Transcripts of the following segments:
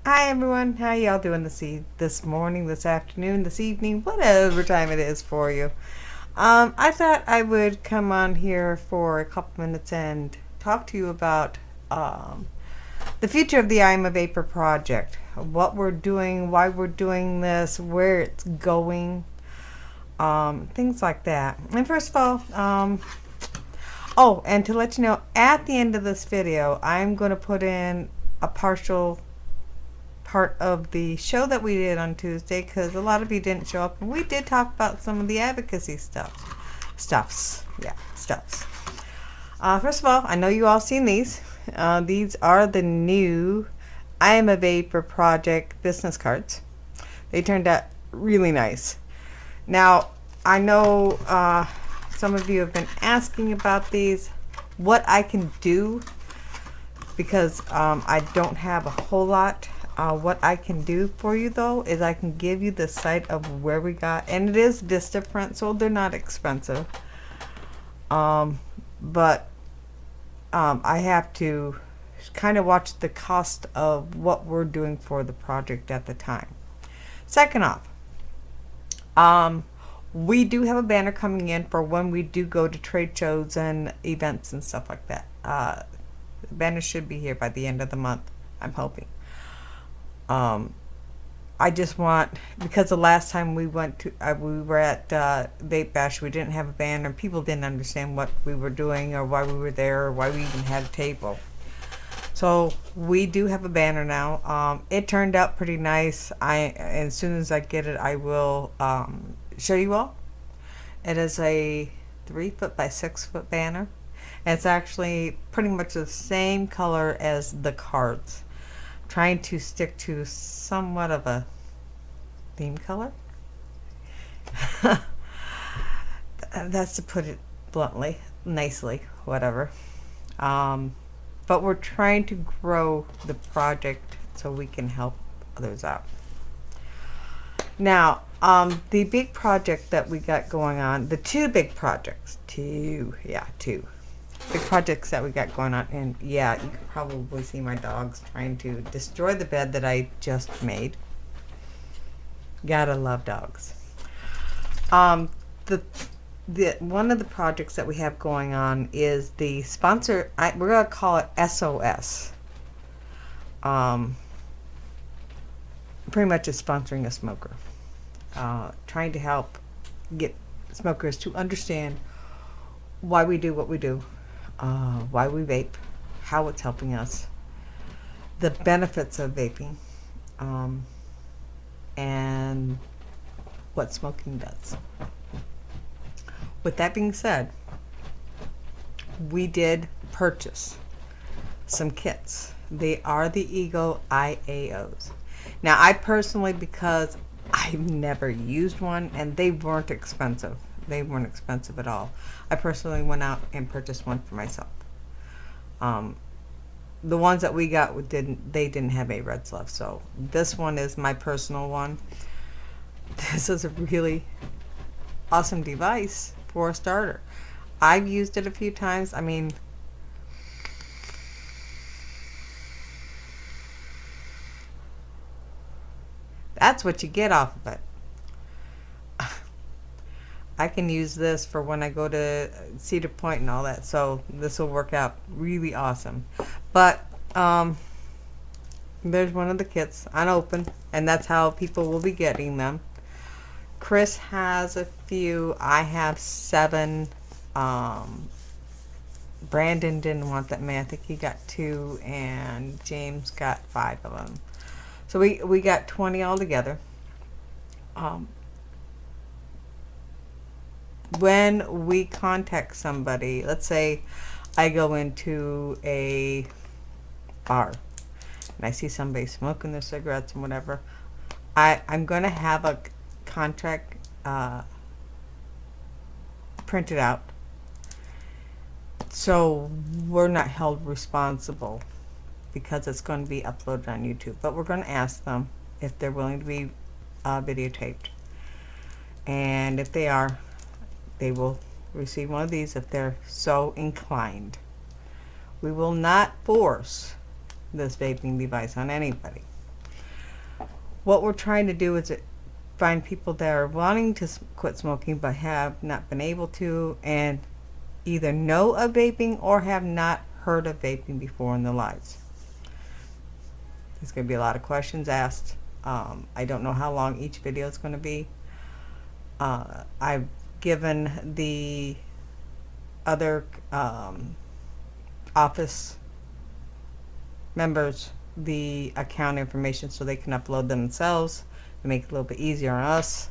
Hi everyone, how y'all doing this morning, this afternoon, this evening, whatever time it is for you? I thought I would come on here for a couple minutes and talk to you about the future of the I'm a Vaper project, what we're doing, why we're doing this, where it's going, things like that. And first of all, oh, and to let you know, at the end of this video, I'm going to put in a partial part of the show that we did on Tuesday because a lot of you didn't show up, and we did talk about some of the advocacy stuffs. First of all, I know you all seen these. These are the new I Am a Vaper Project business cards. They turned out really nice. Now, I know some of you have been asking about these, what I can do, because I don't have a whole lot. What I can do for you though is I can give you the site of where we got, and it is Vistaprint, so they're not expensive. But I have to kind of watch the cost of what we're doing for the project at the time. Second off, we do have a banner coming in for when we do go to trade shows and events and stuff like that. The banner should be here by the end of the month, I'm hoping. I just want, because the last time we went to, we were at Vape Bash, we didn't have a banner, and people didn't understand what we were doing or why we were there or why we even had a table. So we do have a banner now. It turned out pretty nice. As soon as I get it, I will show you all. It is a 3-foot by 6-foot banner. And it's actually pretty much the same color as the cards. Trying to stick to somewhat of a theme color. That's to put it bluntly, nicely, whatever. But we're trying to grow the project so we can help others out. Now, the big project that we got going on, the two big projects, two big projects that we got going on, and yeah, you can probably see my dogs trying to destroy the bed that I just made. Gotta love dogs. The one of the projects that we have going on is the sponsor. We're gonna call it SOS. Pretty much is sponsoring a smoker, trying to help get smokers to understand why we do what we do. Why we vape, how it's helping us, the benefits of vaping, and what smoking does. With that being said, we did purchase some kits. They are the Ego IAOs. Now, I personally, because I've never used one, and they weren't expensive. They weren't expensive at all. I personally went out and purchased one for myself. The ones that we got didn't have a red left, so this one is my personal one. This is a really awesome device for a starter. I've used it a few times. I mean, that's what you get off of it. I can use this for when I go to Cedar Point and all that, so this will work out really awesome. But there's one of the kits unopened, and that's how people will be getting them. Chris has a few. I have 7. Brandon didn't want that many. I think he got 2, and James got 5 of them. So we got 20 altogether. When we contact somebody, let's say I go into a bar and I see somebody smoking their cigarettes and whatever, I'm going to have a contract printed out so we're not held responsible because it's going to be uploaded on YouTube. But we're going to ask them if they're willing to be videotaped. And if they are, they will receive one of these if they're so inclined. We will not force this vaping device on anybody. What we're trying to do is find people that are wanting to quit smoking but have not been able to, and either know of vaping or have not heard of vaping before in their lives. There's going to be a lot of questions asked. I don't know how long each video is going to be. I've given the other office members the account information so they can upload themselves to make it a little bit easier on us.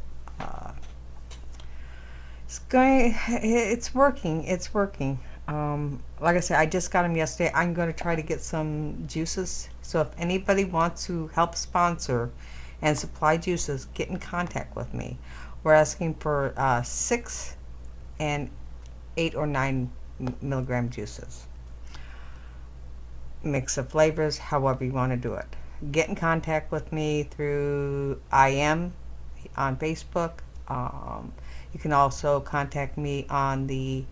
It's working. Like I said, I just got them yesterday. I'm going to try to get some juices. So if anybody wants to help sponsor and supply juices, get in contact with me. We're asking for 6 and 8 or 9 milligram juices. Mix of flavors, however you want to do it. Get in contact with me through IM on Facebook. You can also contact me on the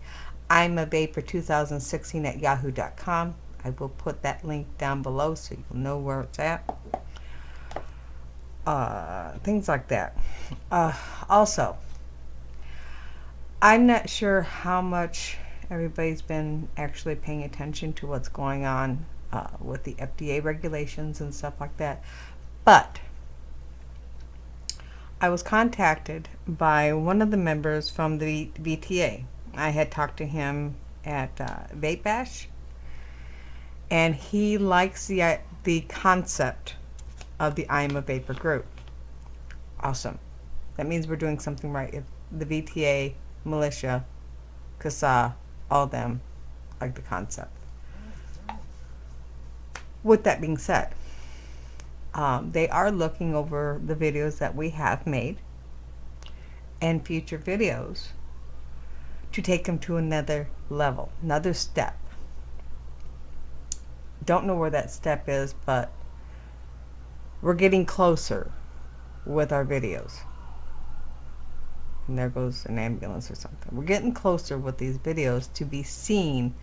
I'm a Vaper 2016 at yahoo.com. I will put that link down below so you'll know where it's at. Things like that. Also, I'm not sure how much everybody's been actually paying attention to what's going on with the FDA regulations and stuff like that, but I was contacted by one of the members from the VTA. I had talked to him at Vape Bash, and he likes the concept of the I Am a Vaper group. Awesome. That means we're doing something right. If the VTA, militia, CASA, all them like the concept. With that being said, they are looking over the videos that we have made and future videos to take them to another level, another step. Don't know where that step is, but we're getting closer with our videos. And there goes an ambulance or something. We're getting closer with these videos to be seen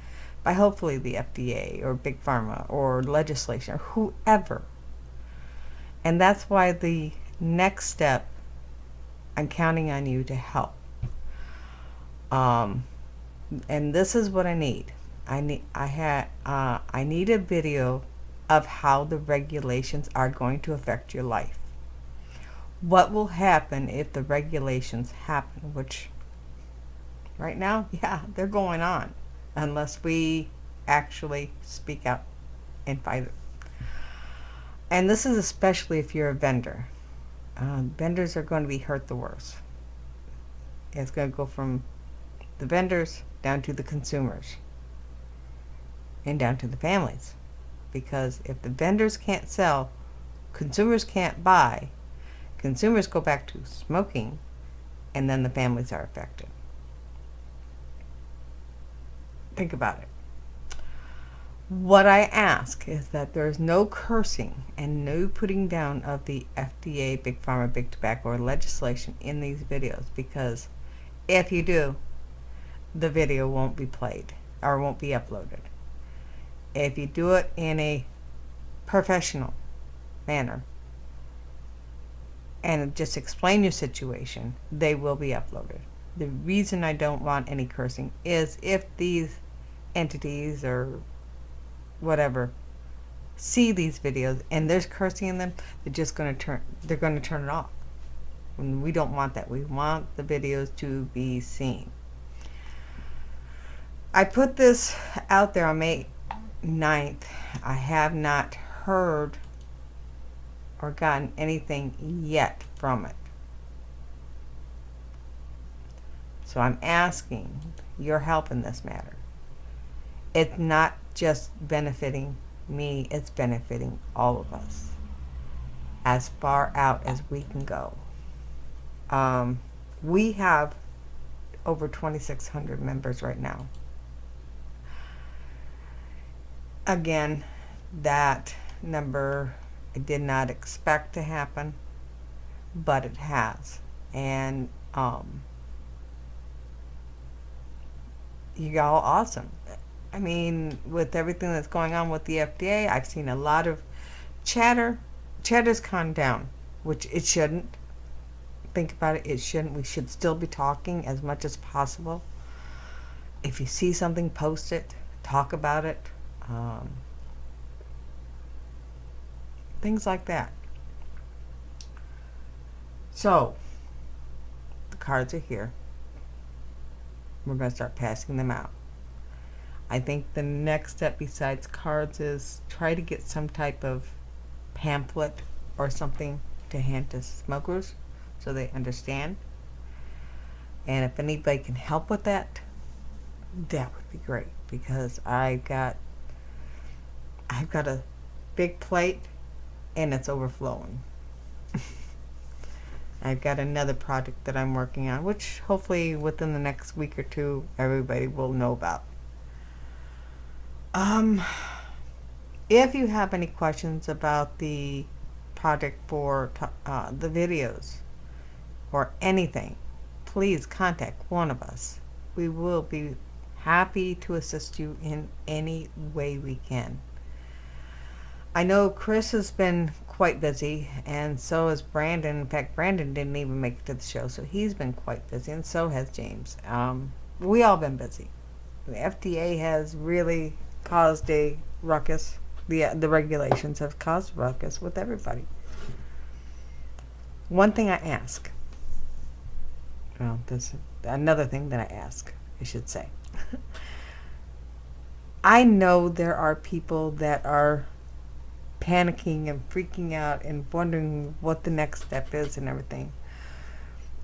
by hopefully the FDA or Big Pharma or legislation or whoever. And that's why the next step, I'm counting on you to help. And this is what I need. I need a video of how the regulations are going to affect your life. What will happen if the regulations happen, which right now, yeah, they're going on, unless we actually speak out and fight it. And this is especially if you're a vendor. Vendors are going to be hurt the worst. It's going to go from the vendors down to the consumers and down to the families. Because if the vendors can't sell, consumers can't buy, consumers go back to smoking, and then the families are affected. Think about it. What I ask is that there is no cursing and no putting down of the FDA, Big Pharma, Big Tobacco, or legislation in these videos, because if you do, the video won't be played or won't be uploaded. If you do it in a professional manner and just explain your situation, they will be uploaded. The reason I don't want any cursing is if these entities or whatever see these videos and there's cursing in them, they're going to turn it off. And we don't want that. We want the videos to be seen. I put this out there on May 9th. I have not heard or gotten anything yet from it. So I'm asking your help in this matter. It's not just benefiting me, it's benefiting all of us as far out as we can go. We have over 2,600 members right now. Again, that number I did not expect to happen, but it has. And you all awesome. I mean, with everything that's going on with the FDA, I've seen a lot of chatter. Chatter's calmed down. which it shouldn't. Think about it, it shouldn't. We should still be talking as much as possible. If you see something, post it, talk about it, things like that. So, the cards are here. We're going to start passing them out. I think the next step besides cards is try to get some type of pamphlet or something to hand to smokers so they understand. And if anybody can help with that, that would be great, because I've got a big plate and it's overflowing. I've got another project that I'm working on, which hopefully within the next week or two everybody will know about. If you have any questions about the project for the videos or anything, please contact one of us. We will be happy to assist you in any way we can. I know Chris has been quite busy, and so has Brandon. In fact, Brandon didn't even make it to the show, so he's been quite busy, and so has James. We all been busy. The FDA has really caused a ruckus. The regulations have caused a ruckus with everybody. One thing I ask, well, this another thing that I ask, I should say. I know there are people that are panicking and freaking out and wondering what the next step is and everything.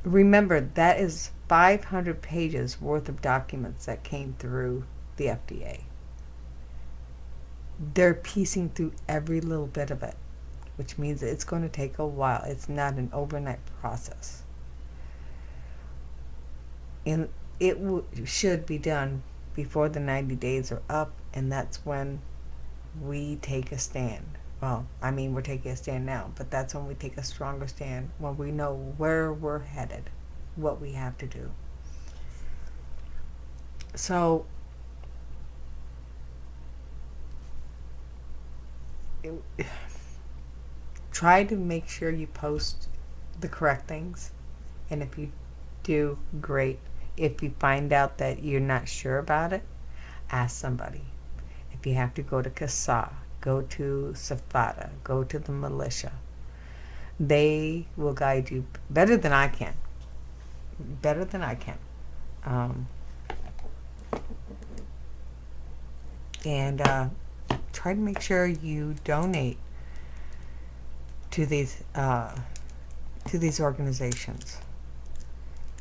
Remember, that is 500 pages worth of documents that came through the FDA. They're piecing through every little bit of it, which means it's going to take a while. It's not an overnight process. And it should be done before the 90 days are up, and that's when we take a stand. Well, I mean, we're taking a stand now, but that's when we take a stronger stand, when we know where we're headed, what we have to do. So, try to make sure you post the correct things, and if you do, great. If you find out that you're not sure about it, ask somebody. If you have to go to CASA, go to SAFADA, go to the militia. They will guide you better than I can. Better than I can. And try to make sure you donate to these organizations.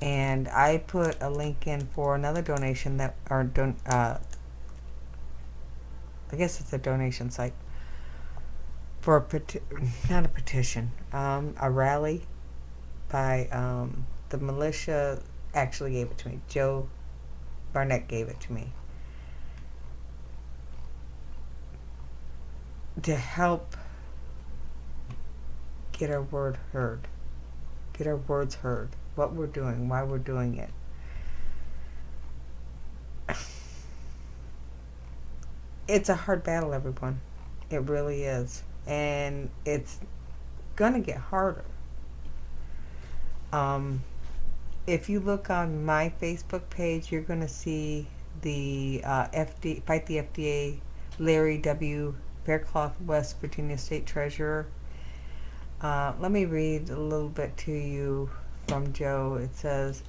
And I put a link in for another donation that, I guess it's a donation site for not a petition, a rally by the militia. Actually gave it to me. Joe Barnett gave it to me to help get our word heard, get our words heard, what we're doing, why we're doing it. It's a hard battle, everyone. It really is. And it's gonna get harder. If you look on my Facebook page, you're gonna see the Fight the FDA, Larry W. Faircloth, West Virginia State Treasurer. Let me read a little bit to you from Joe. It says,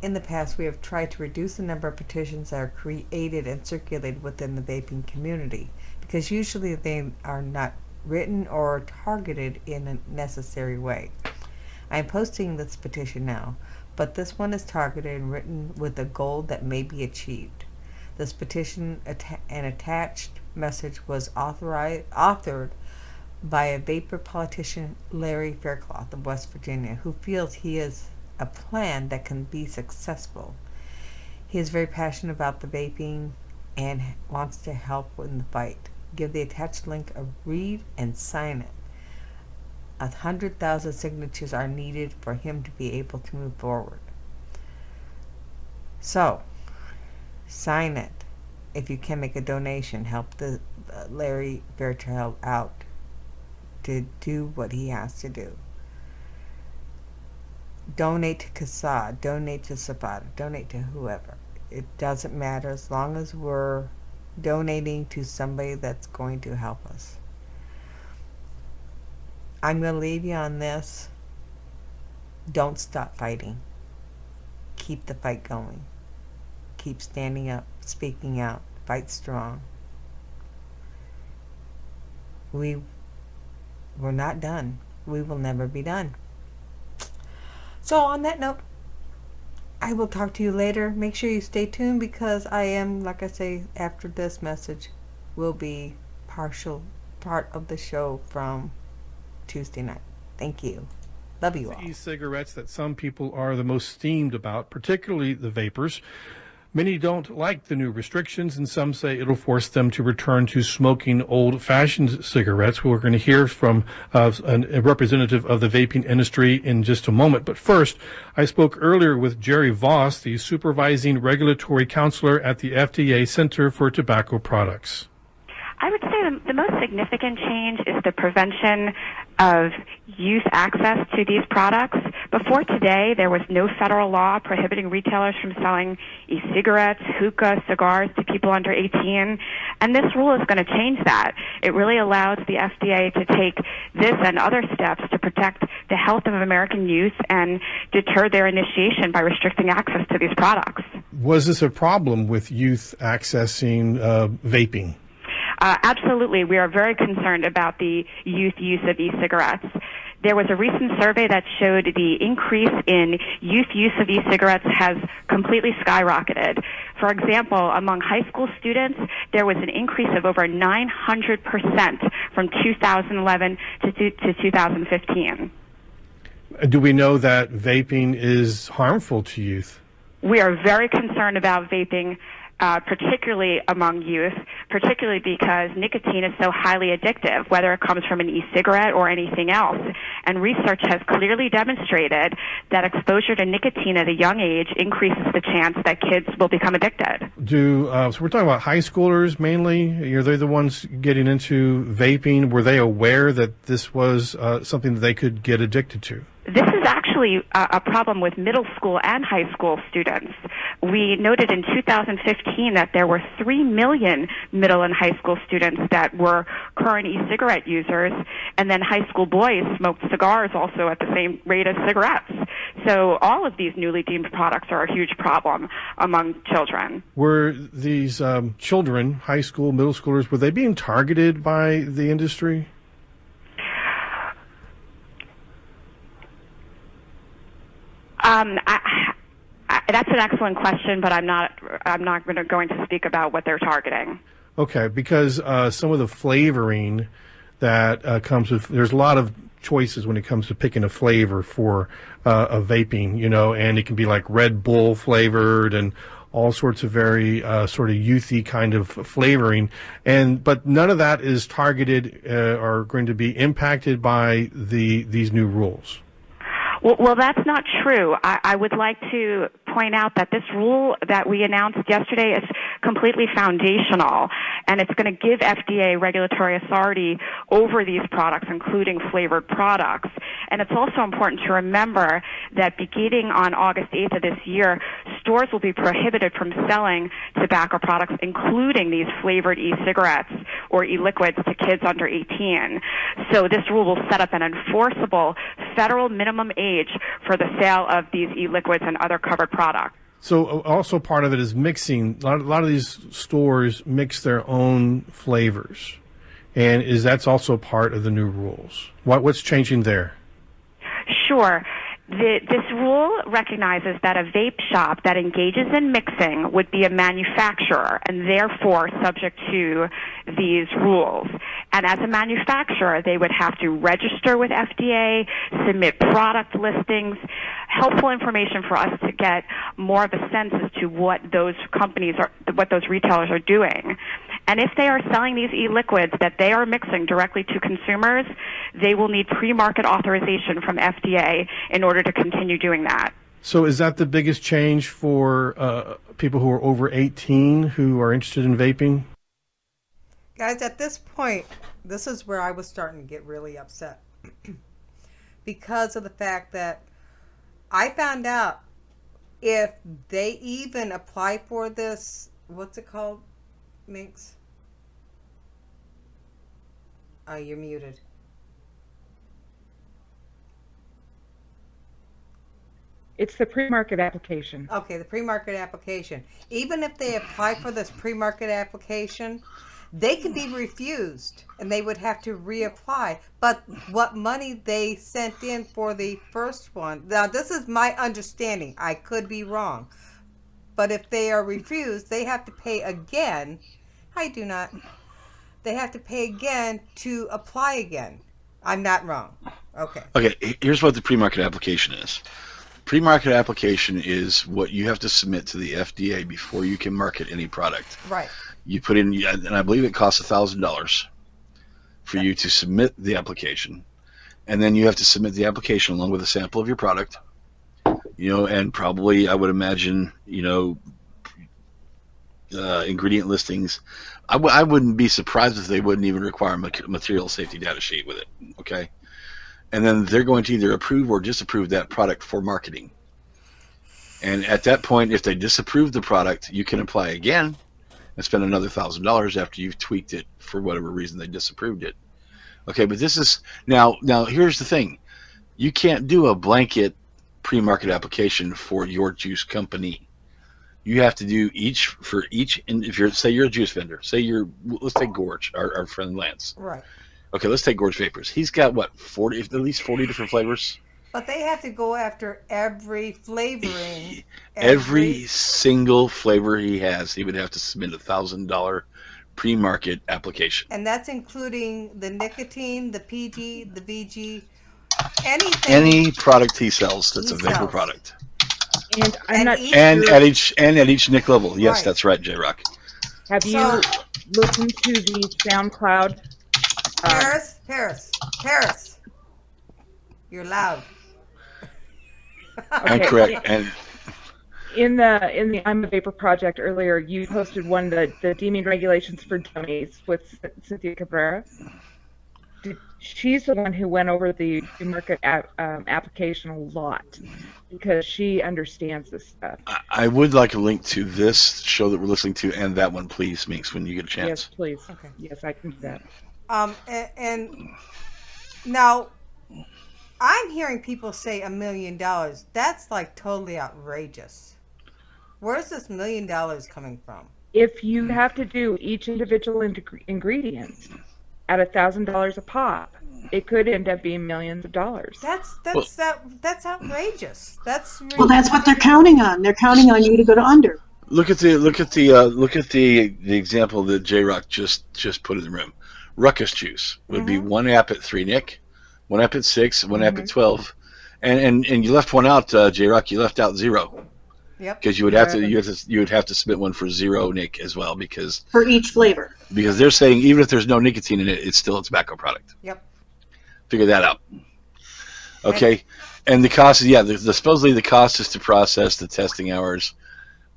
in the past, we have tried to reduce the number of petitions that are created and circulated within the vaping community, because usually they are not written or targeted in a necessary way. I am posting this petition now, but this one is targeted and written with a goal that may be achieved. This petition and attached message was authored by a vapor politician, Larry Faircloth of West Virginia, who feels he is a plan that can be successful. He is very passionate about the vaping and wants to help in the fight. Give the attached link a read and sign it. 100,000 signatures are needed for him to be able to move forward. So, sign it. If you can make a donation, help the Larry Fairchild out to do what he has to do. donate to CASA, donate to Savada, donate to whoever. It doesn't matter as long as we're donating to somebody that's going to help us. I'm going to leave you on this. Don't stop fighting. Keep the fight going. Keep standing up, speaking out, fight strong. We're not done. We will never be done. So on that note, I will talk to you later. Make sure you stay tuned because I am, like I say, after this message will be partial part of the show from Tuesday night. Thank you. Love you all. E-cigarettes that some people are the most steamed about, particularly the vapors. Many don't like the new restrictions, and some say it'll force them to return to smoking old-fashioned cigarettes. We're going to hear from a representative of the vaping industry in just a moment. But first, I spoke earlier with Jerry Voss, the supervising regulatory counselor at the FDA Center for Tobacco Products. I would say the most significant change is the prevention of youth access to these products. Before today, there was no federal law prohibiting retailers from selling e-cigarettes, hookah, cigars to people under 18, and this rule is going to change that. It really allows the FDA to take this and other steps to protect the health of American youth and deter their initiation by restricting access to these products. Was this a problem with youth accessing vaping? Absolutely. We are very concerned about the youth use of e-cigarettes. There was a recent survey that showed the increase in youth use of e-cigarettes has completely skyrocketed. For example, among high school students, there was an increase of over 900% from 2011 to 2015. Do we know that vaping is harmful to youth? We are very concerned about vaping, particularly among youth, particularly because nicotine is so highly addictive, whether it comes from an e-cigarette or anything else. And research has clearly demonstrated that exposure to nicotine at a young age increases the chance that kids will become addicted. So we're talking about high schoolers mainly. Are they the ones getting into vaping? Were they aware that this was something that they could get addicted to? This is actually a problem with middle school and high school students. We noted in 2015 that there were 3 million middle and high school students that were current e-cigarette users, and then high school boys smoked cigars also at the same rate as cigarettes. So all of these newly deemed products are a huge problem among children. Were these children, high school, middle schoolers, were they being targeted by the industry? That's an excellent question, but I'm not going to speak about what they're targeting. Okay, because some of the flavoring that comes with, there's a lot of choices when it comes to picking a flavor for a vaping, and it can be like Red Bull flavored and all sorts of very sort of youthy kind of flavoring, but none of that is targeted or going to be impacted by these new rules. Well, that's not true. I would like to point out that this rule that we announced yesterday is completely foundational, and it's going to give FDA regulatory authority over these products, including flavored products. And it's also important to remember that beginning on August 8th of this year, stores will be prohibited from selling tobacco products, including these flavored e-cigarettes or e-liquids to kids under 18. So this rule will set up an enforceable federal minimum age for the sale of these e-liquids and other covered products. So also part of it is mixing. A lot of these stores mix their own flavors, and that's also part of the new rules. What's changing there? Sure. This rule recognizes that a vape shop that engages in mixing would be a manufacturer and therefore subject to these rules. And as a manufacturer, they would have to register with FDA, submit product listings, helpful information for us to get more of a sense as to what those what those retailers are doing. And if they are selling these e-liquids that they are mixing directly to consumers, they will need pre-market authorization from FDA in order to continue doing that. So is that the biggest change for people who are over 18 who are interested in vaping? Guys, at this point, this is where I was starting to get really upset because of the fact that I found out if they even apply for this, what's it called, Minx? Oh, you're muted. It's the pre-market application. Okay, the pre-market application. Even if they apply for this pre-market application, they can be refused and they would have to reapply. But what money they sent in for the first one, now this is my understanding, I could be wrong, but if they are refused, they have to pay again. I do not. They have to pay again to apply again. I'm not wrong. Okay. Okay, here's what the pre-market application is. Pre-market application is what you have to submit to the FDA before you can market any product. Right. You put in, and I believe it costs $1,000 for you to submit the application, and then you have to submit the application along with a sample of your product. And probably I would imagine, ingredient listings. I wouldn't be surprised if they wouldn't even require a material safety data sheet with it. Okay. And then they're going to either approve or disapprove that product for marketing. And at that point, if they disapprove the product, you can apply again and spend another $1,000 after you've tweaked it for whatever reason they disapproved it. Okay, but this is now here's the thing. You can't do a blanket pre-market application for your juice company. You have to do each, and if you're a juice vendor, let's take Gorge, our friend Lance. Right. Okay, let's take Gorge Vapors. He's got what, at least 40 different flavors? But they have to go after every flavoring. Every single flavor he has, he would have to submit a $1,000 pre-market application. And that's including the nicotine, the PG, the VG, anything. Any product he sells that's a vapor sells. product. And I'm not sure. And at each Nick level. Yes, Right. That's right, J-Rock. Have you listened to the SoundCloud? Paris. You're loud. And correct. And in the I'm a Vaper Project earlier, you posted one, the deeming regulations for dummies with Cynthia Cabrera. She's the one who went over the market application a lot because she understands this stuff. I would like a link to this show that we're listening to and that one, please, Minx, when you get a chance. Yes, please. Okay. Yes, I can do that. And now I'm hearing people say $1 million. That's like totally outrageous. Where's this $1 million coming from? If you have to do each individual ingredient at $1,000 a pop, it could end up being millions of dollars. That's outrageous. That's really Well, that's what they're counting on. They're counting on you to go to under. Look at the example that J-Rock just put in the room. Ruckus juice would be one app at 3 Nick, one app at 6, one app at 12, and you left one out, J-Rock. You left out 0. Yep. Because you would have to submit one for 0 Nick as well because For each flavor. they're saying even if there's no nicotine in it, it's still a tobacco product. Yep. Figure that out. Okay, and the cost is supposedly the cost is to process the testing hours.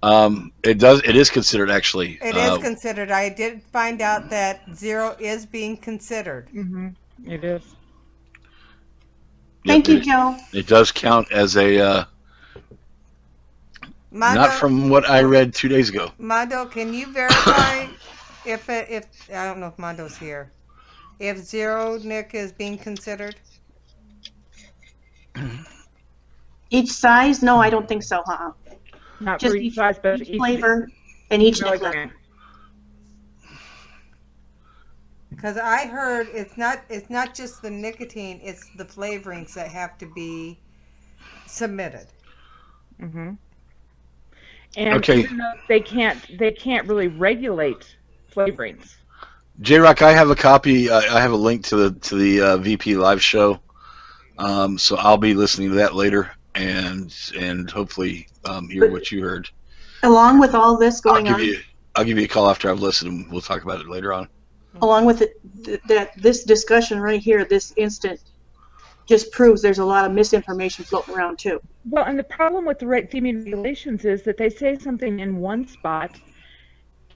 It is considered actually. It is considered. I did find out that 0 is being considered. Mm-hmm. It is. Thank you, Joe. It does count as a. Mondo, not from what I read 2 days ago. Mondo, can you verify if I don't know if Mondo's here, if 0 Nick is being considered? Each size? No, I don't think so, huh? Not Just for each size, but each flavor and each milligram. Because I heard it's not just the nicotine, it's the flavorings that have to be submitted. Mm-hmm. And Okay. even though they can't really regulate flavorings. J-Rock, I have a copy. I have a link to the VP live show. So I'll be listening to that later and hopefully hear what you heard. Along with all this going on, I'll give you a call after I've listened and we'll talk about it later on. along with this discussion right here, this instant, just proves there's a lot of misinformation floating around too. Well, and the problem with the deeming regulations is that they say something in one spot,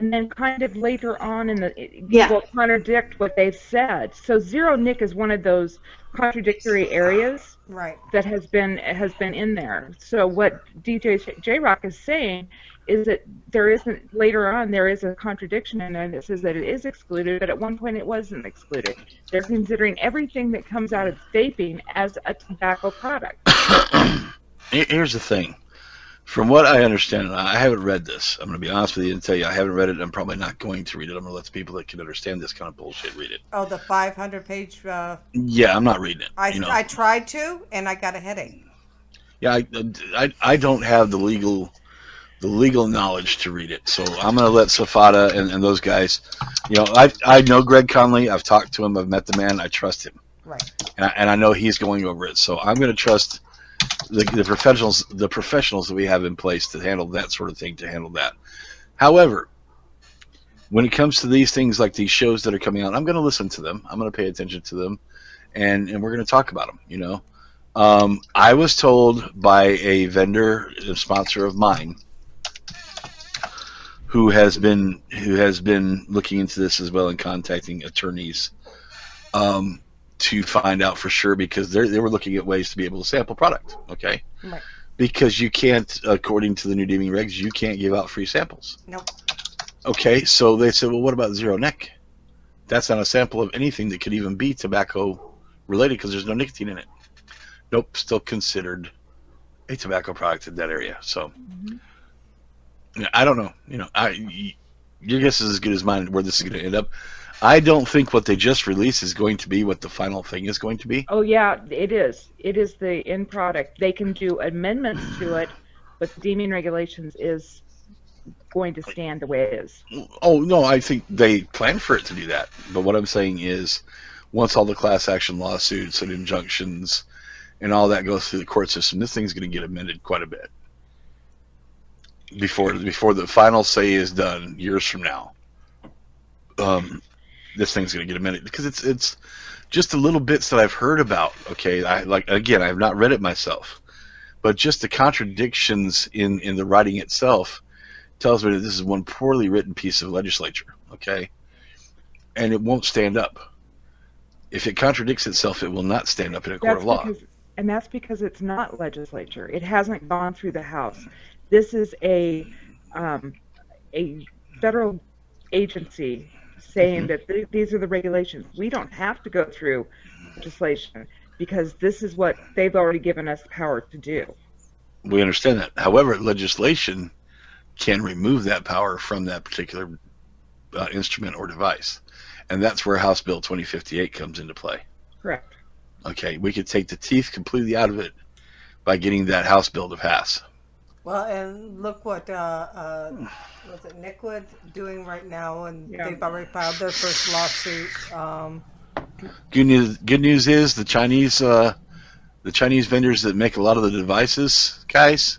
and then kind of later on in the Yeah. will contradict what they've said. So zero nic is one of those contradictory areas Right. that has been in there. So what DJ J-Rock is saying is that there isn't, later on there is a contradiction in there that says that it is excluded, but at one point it wasn't excluded. They're considering everything that comes out of vaping as a tobacco product. Here's the thing. From what I understand, and I haven't read this. I'm going to be honest with you and tell you I haven't read it, and I'm probably not going to read it. I'm going to let the people that can understand this kind of bullshit read it. Oh, the 500-page. Yeah, I'm not reading it. I tried to, and I got a headache. Yeah, I don't have the legal knowledge to read it, so I'm going to let Safada and those guys. I know Greg Conley. I've talked to him. I've met the man. I trust him. Right. And I know he's going over it, so I'm going to trust the professionals that we have in place to handle that sort of thing, to handle that. However, when it comes to these things like these shows that are coming out, I'm going to listen to them. I'm going to pay attention to them, and we're going to talk about them. I was told by a vendor, a sponsor of mine, who has been looking into this as well and contacting attorneys to find out for sure, because they were looking at ways to be able to sample product, okay? Right. Because you can't, according to the new deeming regs, you can't give out free samples. Nope. Okay, so they said, well, what about zero nic? That's not a sample of anything that could even be tobacco related because there's no nicotine in it. Nope, still considered a tobacco product in that area. So I don't know. Your guess is as good as mine where this is going to end up. I don't think what they just released is going to be what the final thing is going to be. Oh yeah, it is. It is the end product. They can do amendments to it, but the deeming regulations is going to stand the way it is. Oh no, I think they plan for it to do that. But what I'm saying is, once all the class action lawsuits and injunctions and all that goes through the court system, this thing's going to get amended quite a bit before the final say is done years from now. This thing's going to get amended because it's just the little bits that I've heard about. Okay, I have not read it myself, but just the contradictions in the writing itself tells me that this is one poorly written piece of legislature. Okay, and it won't stand up. If it contradicts itself, it will not stand up in a court of law. And that's because it's not legislature. It hasn't gone through the House. This is a federal agency saying that these are the regulations. We don't have to go through legislation because this is what they've already given us power to do. We understand that. However, legislation can remove that power from that particular instrument or device. And that's where House Bill 2058 comes into play. Correct. Okay, we could take the teeth completely out of it by getting that House bill to pass. Well, and look what was it Nickwood doing right now, and they've already filed their first lawsuit. Good news is the Chinese vendors that make a lot of the devices, guys,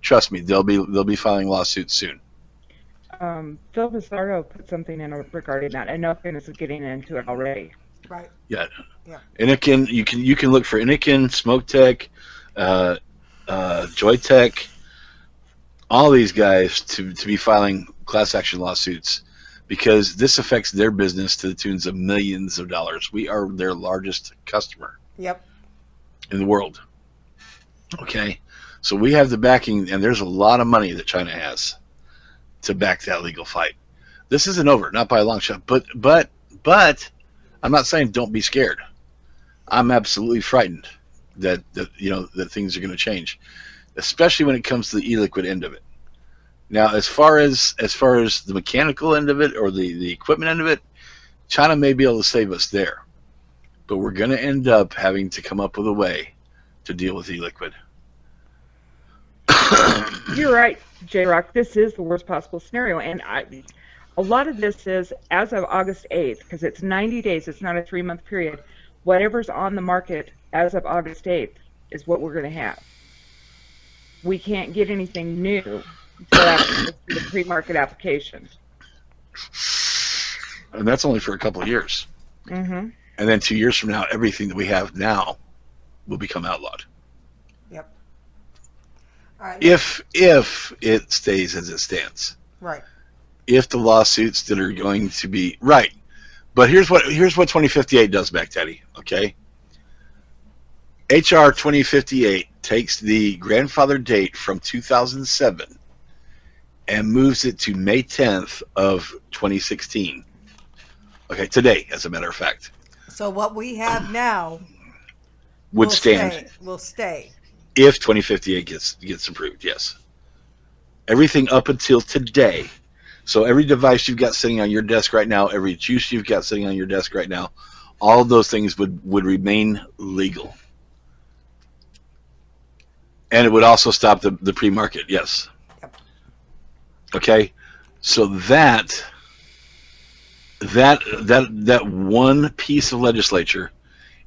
trust me, they'll be filing lawsuits soon. Phil Pizarro put something in regarding that. I know Finis is getting into it already. Right. Yeah. Yeah. Inokin, you can look for Inokin, Smoke Tech, Joytech, all these guys to be filing class action lawsuits because this affects their business to the tunes of millions of dollars. We are their largest customer. Yep. In the world. Okay, so we have the backing, and there's a lot of money that China has to back that legal fight. This isn't over, not by a long shot, but I'm not saying don't be scared. I'm absolutely frightened that things are going to change, especially when it comes to the e-liquid end of it. Now, as far as the mechanical end of it or the equipment end of it, China may be able to save us there, but we're going to end up having to come up with a way to deal with e-liquid. You're right, J-Rock. This is the worst possible scenario, and a lot of this is as of August 8th, because it's 90 days. It's not a 3-month period. Whatever's on the market as of August 8th is what we're going to have. We can't get anything new until after the pre-market application. And that's only for a couple of years. Mm-hmm. And then 2 years from now, everything that we have now will become outlawed. Yep. All right. If it stays as it stands. Right. if the lawsuits that are going to be right. But here's what 2058 does, back Teddy. Okay, HR 2058 takes the grandfather date from 2007 and moves it to May 10th of 2016. Okay, today, as a matter of fact. So what we have now Would stand. Will stay. If 2058 gets approved, yes. Everything up until today. So every device you've got sitting on your desk right now, every juice you've got sitting on your desk right now, all of those things would remain legal. And it would also stop the pre-market, yes. Yep. Okay, so that one piece of legislature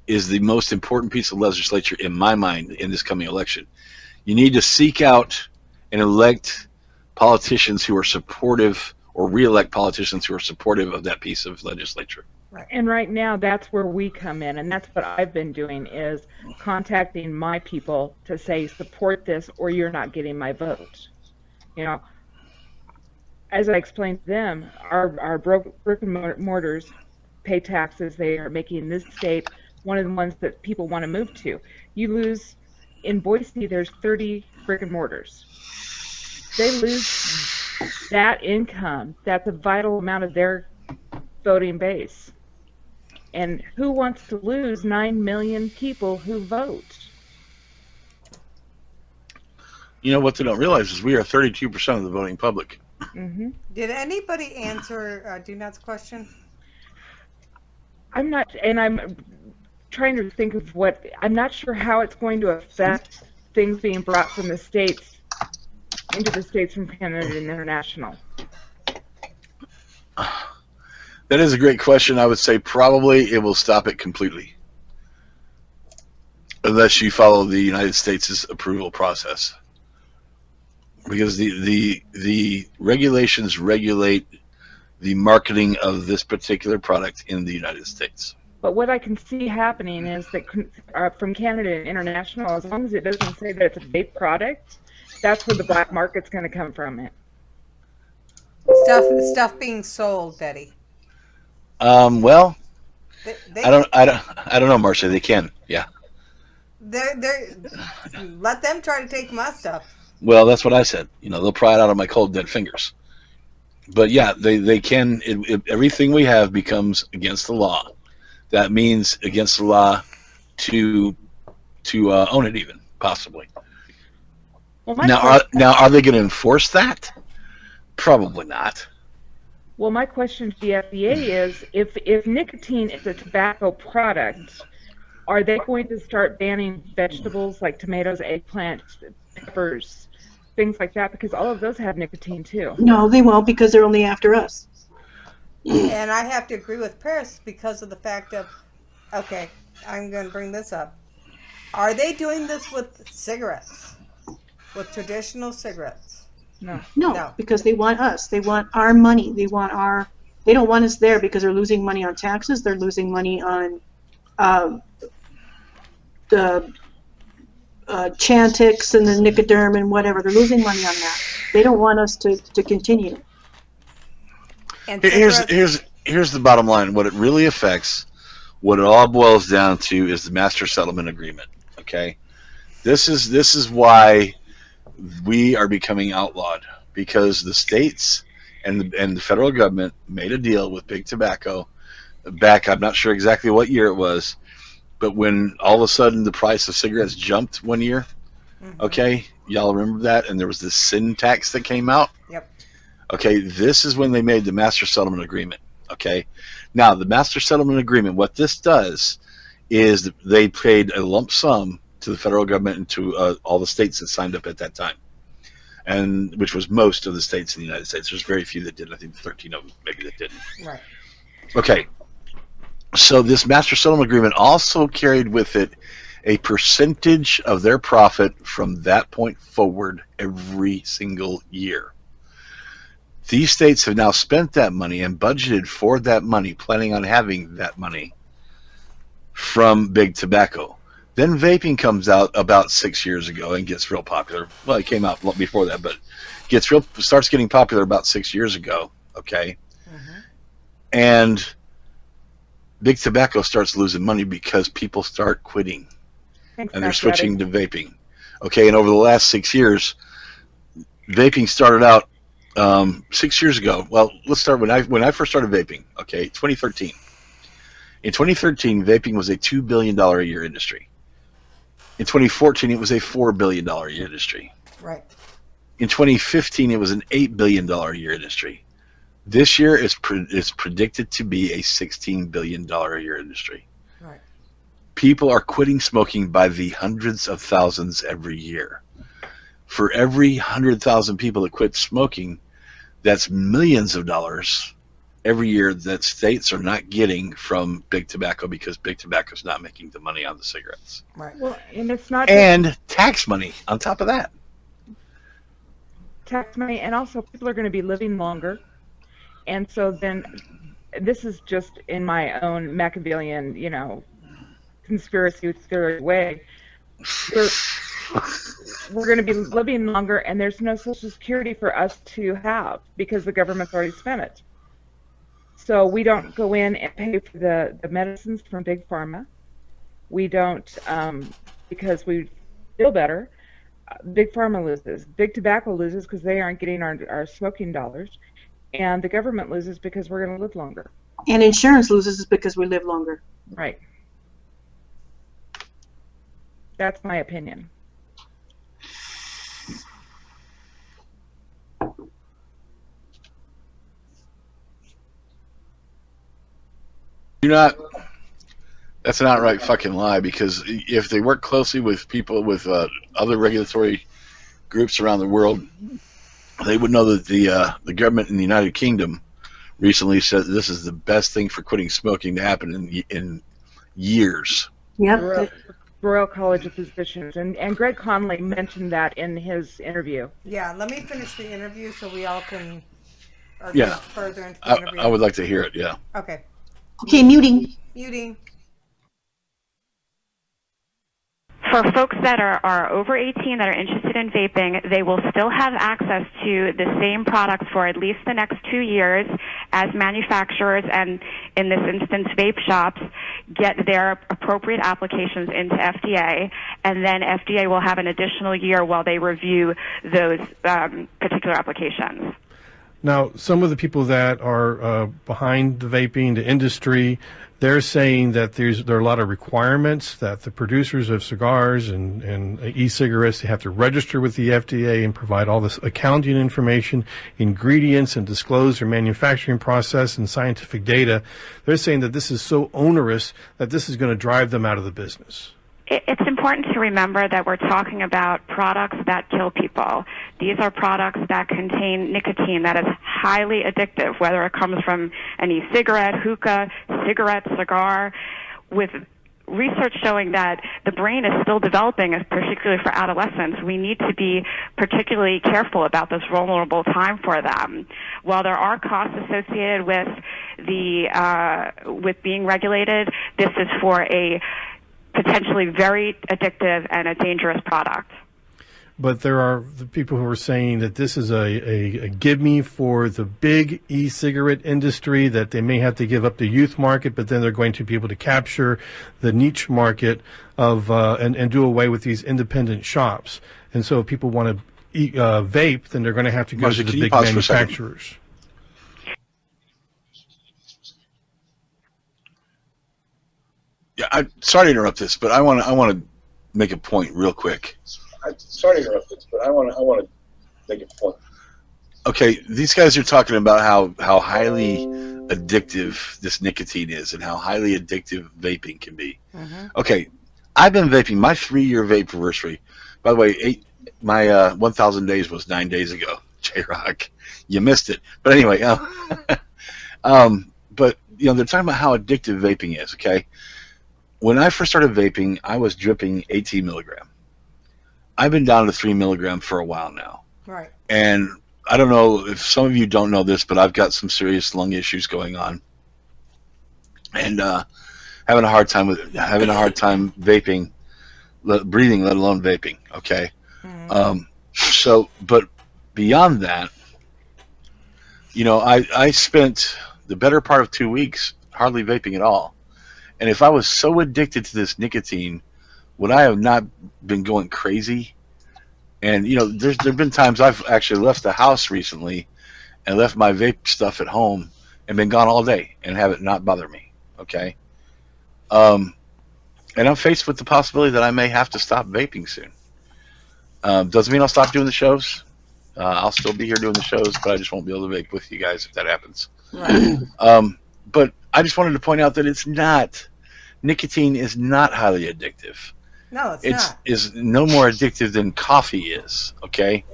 is the most important piece of legislature in my mind in this coming election. You need to seek out and elect politicians who are supportive, or re-elect politicians who are supportive of that piece of legislature. Right. And right now, that's where we come in, and that's what I've been doing, is contacting my people to say, support this or you're not getting my vote. You know, as I explained to them, our brick and mortars pay taxes. They are making this state one of the ones that people want to move to. You lose, in Boise, there's 30 brick and mortars. They lose that income. That's a vital amount of their voting base. And who wants to lose 9 million people who vote? You know what they don't realize is we are 32% of the voting public. Mm-hmm. Did anybody answer Dunat's question? I'm not, and I'm trying to think of what, I'm not sure how it's going to affect things being brought from the states into the states from Canada and international. That is a great question. I would say probably it will stop it completely, unless you follow the United States' approval process, because the regulations regulate the marketing of this particular product in the United States. But what I can see happening is that from Canada and international, as long as it doesn't say that it's a vape product, that's where the black market's going to come from. It Stuff being sold, Betty. Well, They, I don't know, Marcia. They can, yeah. They're let them try to take my stuff. Well, that's what I said. You know, they'll pry it out of my cold dead fingers. But yeah, they can. Everything we have becomes against the law. That means against the law to own it, even possibly. well, Now, are they going to enforce that? Probably not. Well, my question to the FDA is, if nicotine is a tobacco product, are they going to start banning vegetables like tomatoes, eggplant, peppers, things like that? Because all of those have nicotine too. No, they won't, because they're only after us. And I have to agree with Paris because of the fact of, okay, I'm going to bring this up. Are they doing this with cigarettes? With traditional cigarettes? No, because they want us. They want our money. They don't want us there because they're losing money on taxes. They're losing money on the Chantix and the Nicoderm and whatever. They're losing money on that. They don't want us to continue. And Here's the bottom line. What it really affects, what it all boils down to, is the master settlement agreement. Okay, this is why we are becoming outlawed, because the states and the federal government made a deal with Big Tobacco back, I'm not sure exactly what year it was, but when all of a sudden the price of cigarettes jumped one year, okay, y'all remember that, and there was this sin tax that came out. Yep. Okay, this is when they made the master settlement agreement. Okay, now the master settlement agreement, what this does is they paid a lump sum to the federal government and to all the states that signed up at that time, and which was most of the states in the United States. There's very few that didn't. I think 13 of them maybe that didn't. Right. Okay, so this master settlement agreement also carried with it a percentage of their profit from that point forward every single year. These states have now spent that money and budgeted for that money, planning on having that money from Big Tobacco. Then vaping comes out about 6 years ago and gets real popular. Well, it came out before that, but starts getting popular about 6 years ago. okay? And big tobacco starts losing money because people start quitting Thanks, and they're Matt switching Daddy. to vaping. Okay, and over the last 6 years, vaping started out 6 years ago. Well, let's start when I first started vaping. Okay, 2013. In 2013, vaping was a $2 billion a year industry. In 2014, it was a $4 billion a year industry. Right. In 2015, it was an $8 billion a year industry. This year, it's predicted to be a $16 billion a year industry. Right. People are quitting smoking by the hundreds of thousands every year. For every 100,000 people that quit smoking, that's millions of dollars every year that states are not getting from big tobacco because big tobacco is not making the money on the cigarettes. Right. Well, and it's not And tax money on top of that. tax money, and also people are going to be living longer. And so then, this is just in my own Machiavellian, conspiracy theory way. We're going to be living longer, and there's no Social Security for us to have because the government's already spent it. So we don't go in and pay for the medicines from Big Pharma. We don't, because we feel better. Big Pharma loses. Big Tobacco loses because they aren't getting our smoking dollars. And the government loses because we're going to live longer. And insurance loses because we live longer. Right. That's my opinion. That's an outright fucking lie, because if they work closely with people with other regulatory groups around the world, they would know that the government in the United Kingdom recently said that this is the best thing for quitting smoking to happen in years. Yep. Royal College of Physicians, and Greg Conley mentioned that in his interview. Yeah, let me finish the interview so we all can Yeah. further into the interview. I would like to hear it, yeah. Okay. Okay, muting. Muting. For folks that are over 18 that are interested in vaping, they will still have access to the same products for at least the next 2 years as manufacturers and, in this instance, vape shops get their appropriate applications into FDA, and then FDA will have an additional year while they review those particular applications. Now, some of the people that are behind the vaping, the industry, they're saying that there are a lot of requirements that the producers of cigars and e-cigarettes, they have to register with the FDA and provide all this accounting information, ingredients, and disclose their manufacturing process and scientific data. They're saying that this is so onerous that this is going to drive them out of the business. It's important to remember that we're talking about products that kill people. These are products that contain nicotine that is highly addictive, whether it comes from an e-cigarette, hookah, cigarette, cigar, with research showing that the brain is still developing, particularly for adolescents. We need to be particularly careful about this vulnerable time for them. While there are costs associated with with being regulated, this is for a potentially very addictive and a dangerous product. But there are the people who are saying that this is a give-me for the big e-cigarette industry, that they may have to give up the youth market, but then they're going to be able to capture the niche market of and do away with these independent shops. And so if people want to vape, then they're going to have to go Marcia, to the can you big pause for a second? manufacturers. Yeah, I'm sorry to interrupt this, but I want to make a point real quick. I'm sorry to interrupt this, but I want to make a point. Okay, these guys are talking about how highly addictive this nicotine is and how highly addictive vaping can be. Mm-hmm. Okay, I've been vaping. My 3-year vape anniversary, by the way, my 1,000 days was 9 days ago. J-Rock, you missed it. But anyway, but they're talking about how addictive vaping is. Okay. When I first started vaping, I was dripping 18 milligram. I've been down to 3 milligram for a while now. Right. And I don't know if some of you don't know this, but I've got some serious lung issues going on, and having a hard time vaping, breathing, let alone vaping. Okay. Mm-hmm. But beyond that, I spent the better part of 2 weeks hardly vaping at all. And if I was so addicted to this nicotine, would I have not been going crazy? And there've been times I've actually left the house recently and left my vape stuff at home and been gone all day and have it not bother me. Okay. And I'm faced with the possibility that I may have to stop vaping soon. Doesn't mean I'll stop doing the shows. I'll still be here doing the shows, but I just won't be able to vape with you guys if that happens. Right. But I just wanted to point out that nicotine is not highly addictive. No, it's not. Is no more addictive than coffee is. Okay,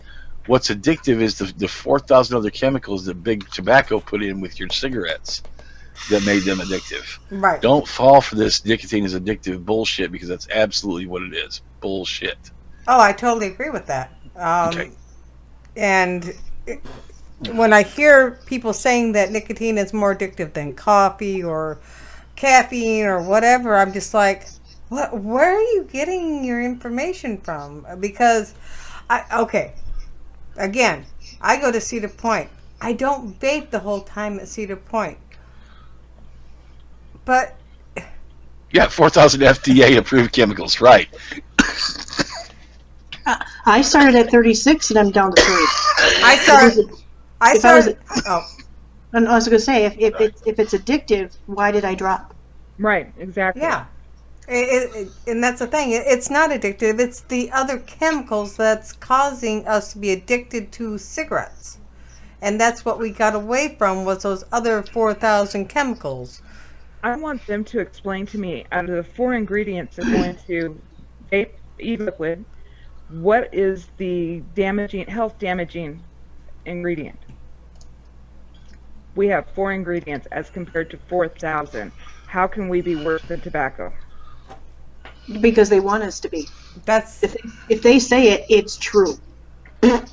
what's addictive is the 4,000 other chemicals that big tobacco put in with your cigarettes that made them addictive. Right. Don't fall for this nicotine is addictive bullshit, because that's absolutely what it is. Bullshit. Oh, I totally agree with that. Okay. And when I hear people saying that nicotine is more addictive than coffee or caffeine or whatever, I'm just like, what? Where are you getting your information from? Because, again, I go to Cedar Point. I don't vape the whole time at Cedar Point. But Yeah, 4,000 FDA approved chemicals, right? I started at 36 and I'm down to 3. I started. Oh, And I was going to say, if it's addictive, why did I drop? Right, exactly. yeah. And that's the thing. It's not addictive. It's the other chemicals that's causing us to be addicted to cigarettes. And that's what we got away from, was those other 4,000 chemicals. I want them to explain to me, out of the 4 ingredients that go into vape e-liquid, what is the health damaging ingredient? We have 4 ingredients as compared to 4,000. How can we be worse than tobacco? Because they want us to be. That's If they say it, it's true. and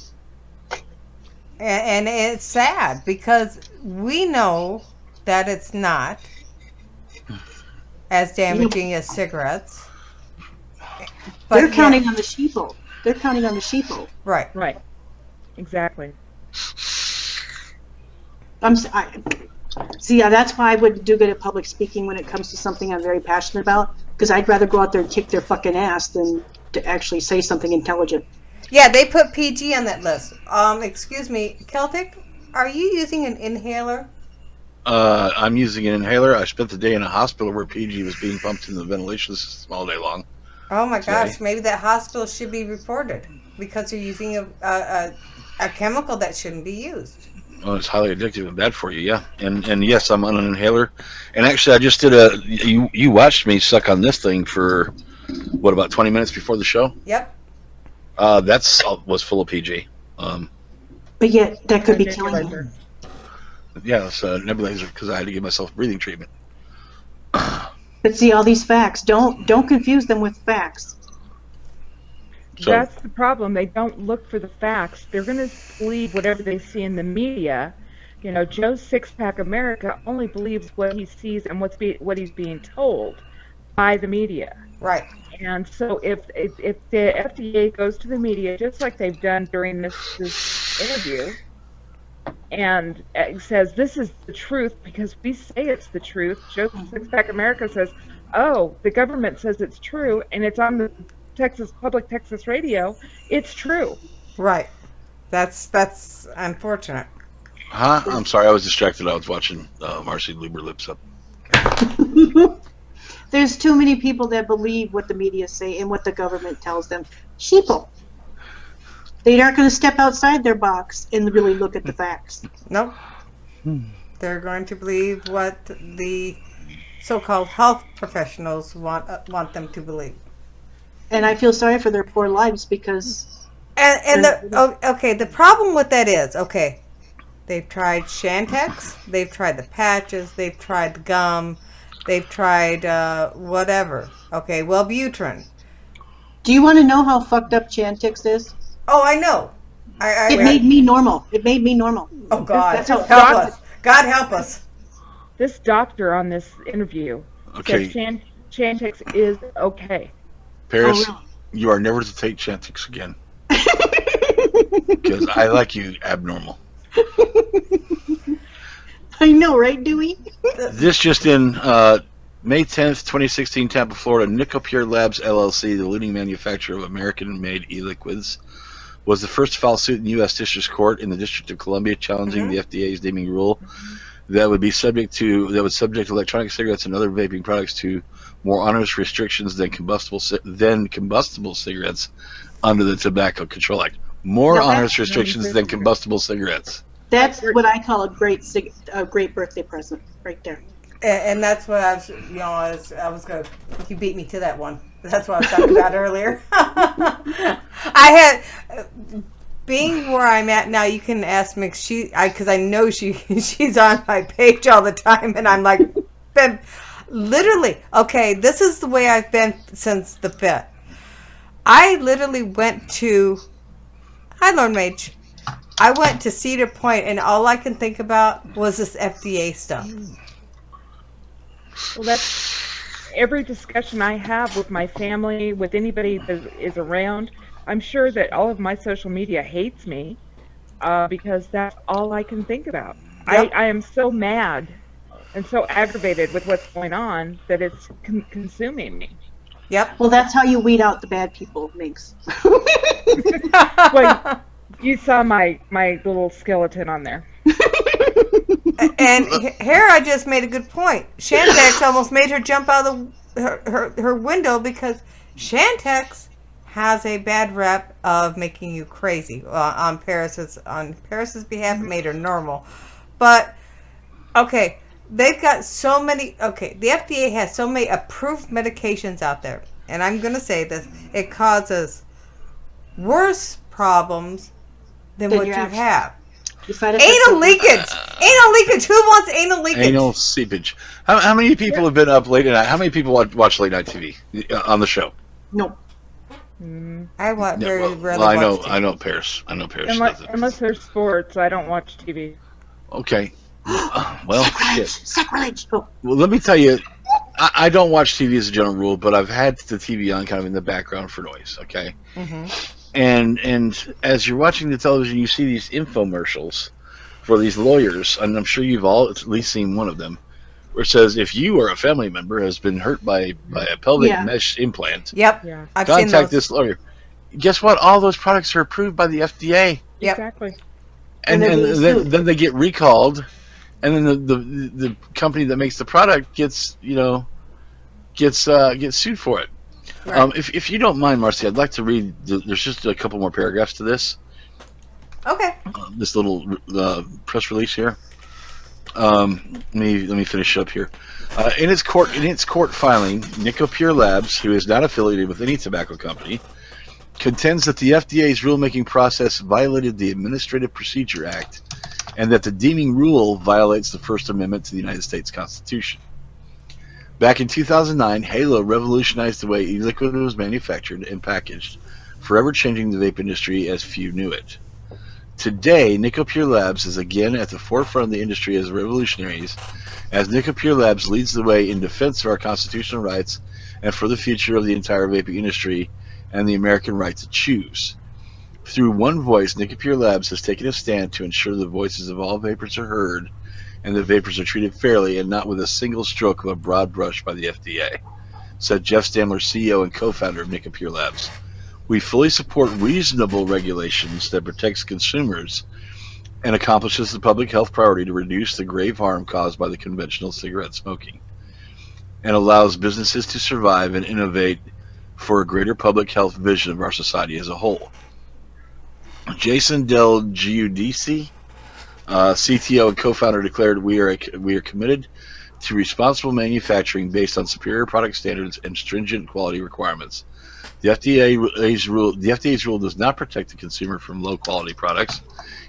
it's sad because we know that it's not as damaging as cigarettes. But They're counting on the sheeple. They're counting on the sheeple. Right. Right. Exactly. See, that's why I wouldn't do good at public speaking when it comes to something I'm very passionate about, because I'd rather go out there and kick their fucking ass than to actually say something intelligent. Yeah, they put PG on that list. Excuse me, Celtic, are you using an inhaler? I'm using an inhaler. I spent the day in a hospital where PG was being pumped in the ventilation system all day long. Oh my gosh, maybe that hospital should be reported because you're using a chemical that shouldn't be used. Oh, it's highly addictive and bad for you, yeah. And yes, I'm on an inhaler. And actually, I just did you watched me suck on this thing for, what, about 20 minutes before the show? Yep. Was full of PG. But yet, that could be killing you. Yeah, it's a nebulizer because I had to give myself breathing treatment. But see, all these facts, don't confuse them with facts. So, That's the problem. They don't look for the facts. They're going to believe whatever they see in the media. Joe's Six Pack America only believes what he sees and what he's being told by the media. Right. And so if the FDA goes to the media, just like they've done during this interview, and says this is the truth because we say it's the truth, Joe Six Pack America says, oh, the government says it's true, and it's on the public Texas radio, it's true. Right. That's unfortunate. Huh? I'm sorry, I was distracted. I was watching Marcy lube her lips up. There's too many people that believe what the media say and what the government tells them. Sheeple. They aren't going to step outside their box and really look at the facts. Nope. They're going to believe what the so-called health professionals want them to believe. And I feel sorry for their poor lives because... The problem with that is, they've tried Shantex, they've tried the patches, they've tried the gum, they've tried whatever. Wellbutrin. Do you want to know how fucked up Chantix is? Oh, I know. It made me normal. Oh, God. That's how Help us. God help us. This doctor on this interview says Chantix is okay. Paris, Oh, really? You are never to take Chantix again. Because I like you abnormal. I know, right, Dewey? This just in, May 10th, 2016, Tampa, Florida, Nicopure Labs LLC, the leading manufacturer of American-made e-liquids, was the first to file suit in U.S. District Court in the District of Columbia challenging the FDA's deeming rule that would subject electronic cigarettes and other vaping products to more onerous restrictions than combustible cigarettes under the Tobacco Control Act. More onerous restrictions than combustible cigarettes. That's what I call a great birthday present, right there. And that's what I was going to, you beat me to that one. That's what I was talking about earlier. I had, being where I'm at now, you can ask me, because I know she's on my page all the time, and I'm like, literally, okay, this is the way I've been since the 5th. I literally went to, hi Lord Mage, I went to Cedar Point, and all I can think about was this FDA stuff. Well, that's every discussion I have with my family, with anybody that is around. I'm sure that all of my social media hates me because that's all I can think about. Yep. I am so mad and so aggravated with what's going on that it's consuming me. Yep. Well, that's how you weed out the bad people, Minx. Well, you saw my little skeleton on there. And Hera just made a good point. Shantex almost made her jump out of her window because Shantex has a bad rep of making you crazy. On Paris's behalf, it made her normal. But okay, they've got so many. Okay, the FDA has so many approved medications out there, and I'm going to say this: it causes worse problems than what you have. Anal leakage! Anal leakage! Who wants anal leakage? Anal seepage. How many people have been up late at night? How many people watch late night TV on the show? No. I watch very rarely. Well, watch I know Paris. Unless there's sports, I don't watch TV. Okay. Well, Sacrilege. Oh. Well, let me tell you, I don't watch TV as a general rule, but I've had the TV on kind of in the background for noise. Okay. Mm-hmm. And as you're watching the television, you see these infomercials for these lawyers, and I'm sure you've all at least seen one of them, where it says, if you or a family member has been hurt by a pelvic mesh implant, I've contact this lawyer. Guess what? All those products are approved by the FDA. Yep. Exactly. And then they get recalled, and then the company that makes the product gets sued for it. Right. If you don't mind, Marcy, I'd like to read. There's just a couple more paragraphs to this. Okay. This little press release here. Let me finish up here. In its court filing, Nicopure Labs, who is not affiliated with any tobacco company, contends that the FDA's rulemaking process violated the Administrative Procedure Act, and that the deeming rule violates the First Amendment to the United States Constitution. Back in 2009, Halo revolutionized the way e-liquid was manufactured and packaged, forever changing the vape industry as few knew it. Today, Nicopure Labs is again at the forefront of the industry as revolutionaries, as Nicopure Labs leads the way in defense of our constitutional rights and for the future of the entire vaping industry and the American right to choose. Through one voice, Nicopure Labs has taken a stand to ensure the voices of all vapors are heard and the vapors are treated fairly and not with a single stroke of a broad brush by the FDA, said Jeff Stamler, CEO and co-founder of Nicopure Labs. We fully support reasonable regulations that protects consumers and accomplishes the public health priority to reduce the grave harm caused by the conventional cigarette smoking, and allows businesses to survive and innovate for a greater public health vision of our society as a whole. Jason Del Giudice, CTO and co-founder, declared, we are committed to responsible manufacturing based on superior product standards and stringent quality requirements. The FDA's rule does not protect the consumer from low-quality products.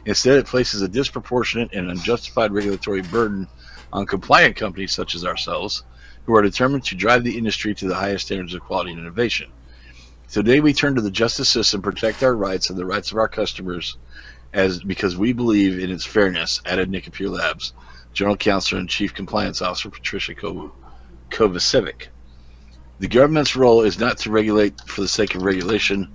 Instead, it places a disproportionate and unjustified regulatory burden on compliant companies such as ourselves, who are determined to drive the industry to the highest standards of quality and innovation. Today, we turn to the justice system to protect our rights and the rights of our customers, because we believe in its fairness, added Nicopure Labs General Counsel and Chief Compliance Officer Patricia Kovacevic. The government's role is not to regulate for the sake of regulation,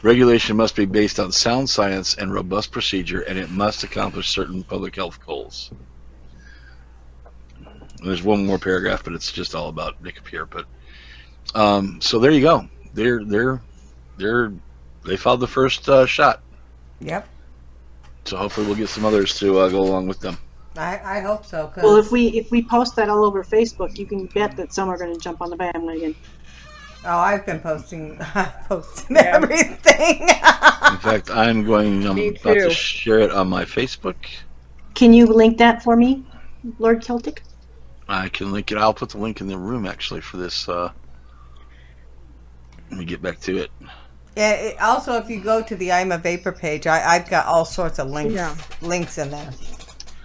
Regulation must be based on sound science and robust procedure, and it must accomplish certain public health goals. And there's one more paragraph, but it's just all about Nick here. But so there you go. They filed the first shot. Yep. So hopefully we'll get some others to go along with them. I hope so. 'Cause Well, if we post that all over Facebook, you can bet that some are going to jump on the bandwagon. oh, I've been posting everything. In fact, I'm Me about to too. share it on my Facebook. Can you link that for me, Lord Celtic? I can link it. I'll put the link in the room actually for this. Let me get back to it. Yeah, also, if you go to the I'm a Vaper page, I've got all sorts of links in there.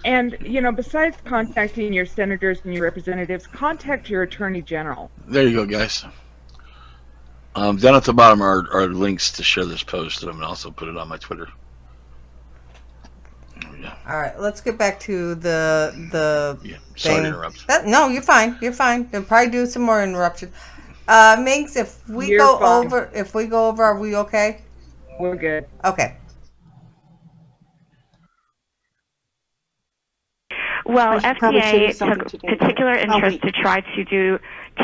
And, besides contacting your senators and your representatives, contact your attorney general. There you go, guys. Down at the bottom are links to share this post, and I'm gonna also put it on my Twitter. All right, let's get back to the Sorry thing. to interrupt. No, you're fine. You're fine. We'll probably do some more interruptions. Minx, if we You're go fine. over, are we okay? We're good. Okay. Well, I should probably FDA say something took today. particular interest wait. to try to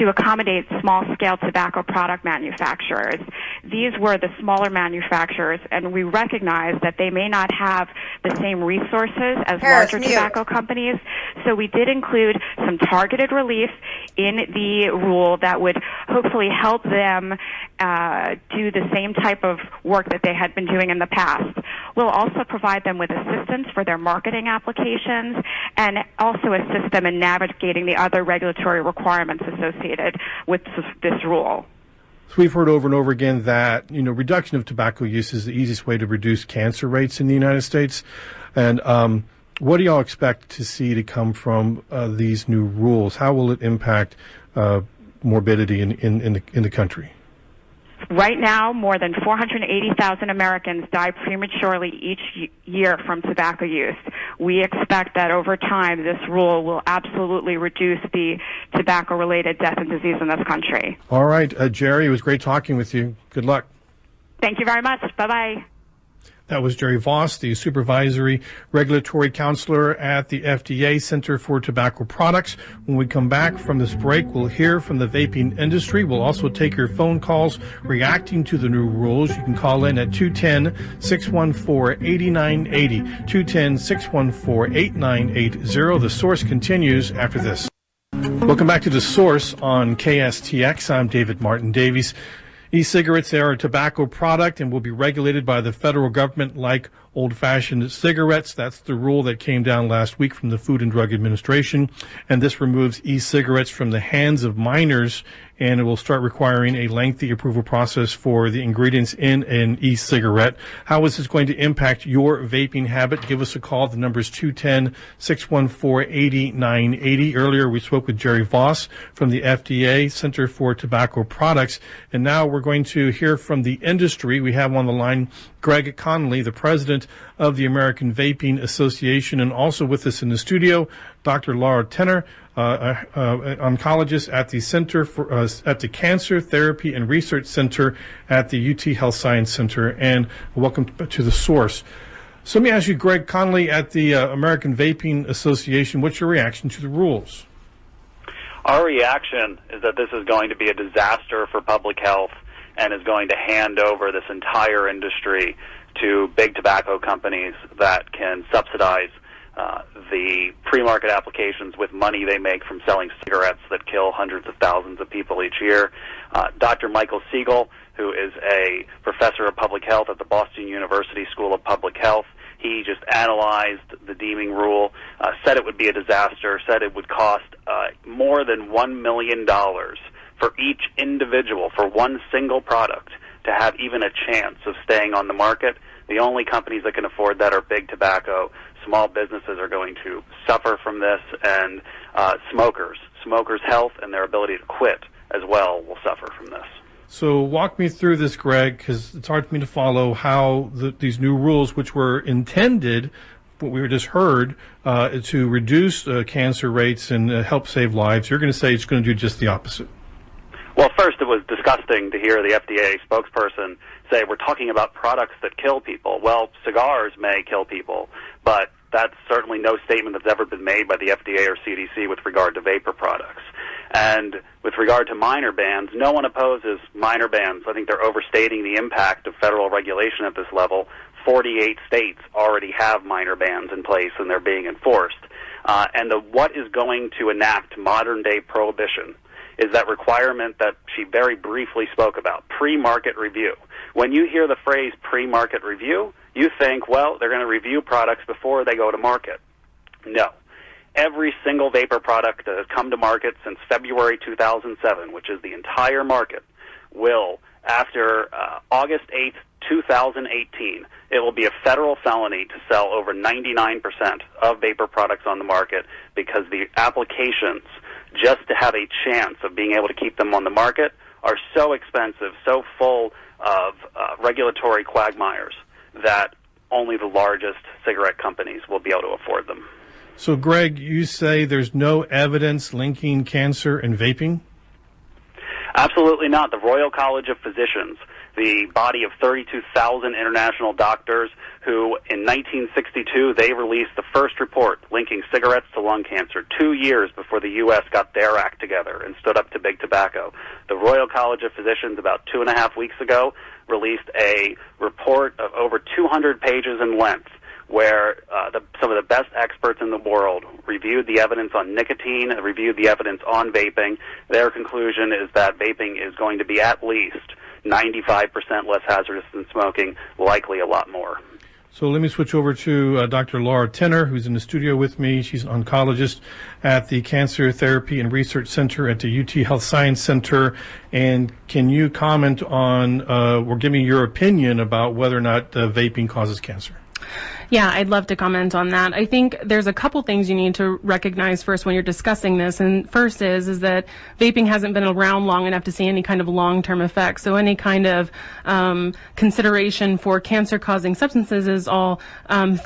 accommodate small-scale tobacco product manufacturers. These were the smaller manufacturers, and we recognize that they may not have the same resources as Harris, larger mute. tobacco companies. So we did include some targeted relief in the rule that would hopefully help them do the same type of work that they had been doing in the past. We'll also provide them with assistance for their marketing applications and also assist them in navigating the other regulatory requirements associated with this rule. So we've heard over and over again that, reduction of tobacco use is the easiest way to reduce cancer rates in the United States. And what do y'all expect to see to come from these new rules? How will it impact morbidity in the country? Right now, more than 480,000 Americans die prematurely each year from tobacco use. We expect that over time, this rule will absolutely reduce the tobacco-related death and disease in this country. All right, Jerry, it was great talking with you. Good luck. Thank you very much. Bye-bye. That was Jerry Voss, the Supervisory Regulatory Counselor at the FDA Center for Tobacco Products. When we come back from this break, we'll hear from the vaping industry. We'll also take your phone calls reacting to the new rules. You can call in at 210-614-8980, 210-614-8980. The Source continues after this. Welcome back to The Source on KSTX. I'm David Martin Davies. E-cigarettes are a tobacco product and will be regulated by the federal government like old-fashioned cigarettes. That's the rule that came down last week from the Food and Drug Administration. And this removes e-cigarettes from the hands of minors, and it will start requiring a lengthy approval process for the ingredients in an e-cigarette. How is this going to impact your vaping habit? Give us a call. The number is 210-614-8980. Earlier, we spoke with Jerry Voss from the FDA Center for Tobacco Products. And now we're going to hear from the industry. We have on the line Greg Connolly, the president of the American Vaping Association, and also with us in the studio, Dr. Laura Tenner, oncologist at the Center for at the Cancer Therapy and Research Center at the UT Health Science Center, and welcome to The Source. So let me ask you, Greg Connolly at the American Vaping Association, what's your reaction to the rules? Our reaction is that this is going to be a disaster for public health and is going to hand over this entire industry to big tobacco companies that can subsidize the pre-market applications with money they make from selling cigarettes that kill hundreds of thousands of people each year. Dr. Michael Siegel, who is a professor of public health at the Boston University School of Public Health, he just analyzed the deeming rule, said it would be a disaster, said it would cost more than $1 million for each individual, for one single product, to have even a chance of staying on the market. The only companies that can afford that are big tobacco. Small businesses are going to suffer from this, and smokers' health and their ability to quit as well will suffer from this. So walk me through this, Greg, because it's hard for me to follow how these new rules, which were intended, what we just heard, to reduce cancer rates and help save lives, you're going to say it's going to do just the opposite. Well, first, it was disgusting to hear the FDA spokesperson say we're talking about products that kill people. Well, cigars may kill people, but that's certainly no statement that's ever been made by the FDA or CDC with regard to vapor products. And with regard to minor bans, no one opposes minor bans. I think they're overstating the impact of federal regulation at this level. 48 states already have minor bans in place, and they're being enforced. And what is going to enact modern-day prohibition is that requirement that she very briefly spoke about, pre-market review. When you hear the phrase pre-market review, you think, well, they're going to review products before they go to market. No. Every single vapor product that has come to market since February 2007, which is the entire market, will, after August 8th, 2018, it will be a federal felony to sell over 99% of vapor products on the market because the applications, just to have a chance of being able to keep them on the market, are so expensive, so full of regulatory quagmires that only the largest cigarette companies will be able to afford them. So, Greg, you say there's no evidence linking cancer and vaping? Absolutely not. The Royal College of Physicians, the body of 32,000 international doctors who, in 1962, they released the first report linking cigarettes to lung cancer 2 years before the U.S. got their act together and stood up to big tobacco. The Royal College of Physicians, about 2.5 weeks ago, released a report of over 200 pages in length where some of the best experts in the world reviewed the evidence on nicotine, reviewed the evidence on vaping. Their conclusion is that vaping is going to be at least 95% less hazardous than smoking, likely a lot more. So let me switch over to Dr. Laura Tenner, who's in the studio with me. She's an oncologist at the Cancer Therapy and Research Center at the UT Health Science Center. And can you comment on or give me your opinion about whether or not vaping causes cancer? Yeah, I'd love to comment on that. I think there's a couple things you need to recognize first when you're discussing this. And first is that vaping hasn't been around long enough to see any kind of long-term effects. So any kind of consideration for cancer-causing substances is all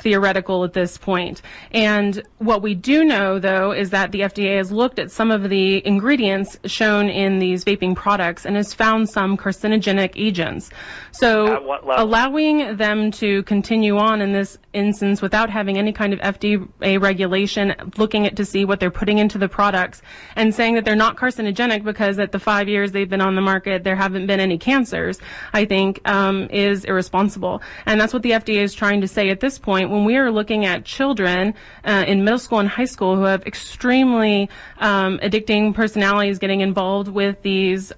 theoretical at this point. And what we do know, though, is that the FDA has looked at some of the ingredients shown in these vaping products and has found some carcinogenic agents. So allowing them to continue on in this instance without having any kind of FDA regulation, looking at to see what they're putting into the products and saying that they're not carcinogenic because at the 5 years they've been on the market there haven't been any cancers, I think is irresponsible. And that's what the FDA is trying to say at this point when we are looking at children in middle school and high school who have extremely addicting personalities getting involved with these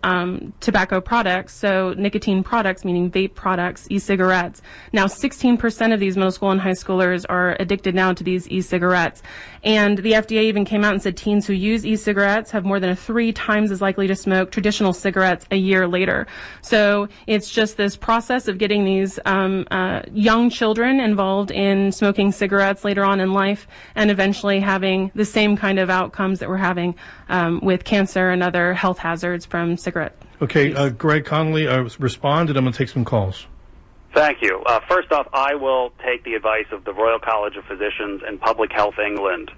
tobacco products, so nicotine products, meaning vape products, e-cigarettes. Now 16% of these middle school and high schoolers are addicted now to these e-cigarettes. And the FDA even came out and said teens who use e-cigarettes have more than 3 times as likely to smoke traditional cigarettes a year later. So it's just this process of getting these young children involved in smoking cigarettes later on in life and eventually having the same kind of outcomes that we're having with cancer and other health hazards from cigarette use. Greg Connolly, respond and I'm going to take some calls. Thank you. First off, I will take the advice of the Royal College of Physicians and Public Health England,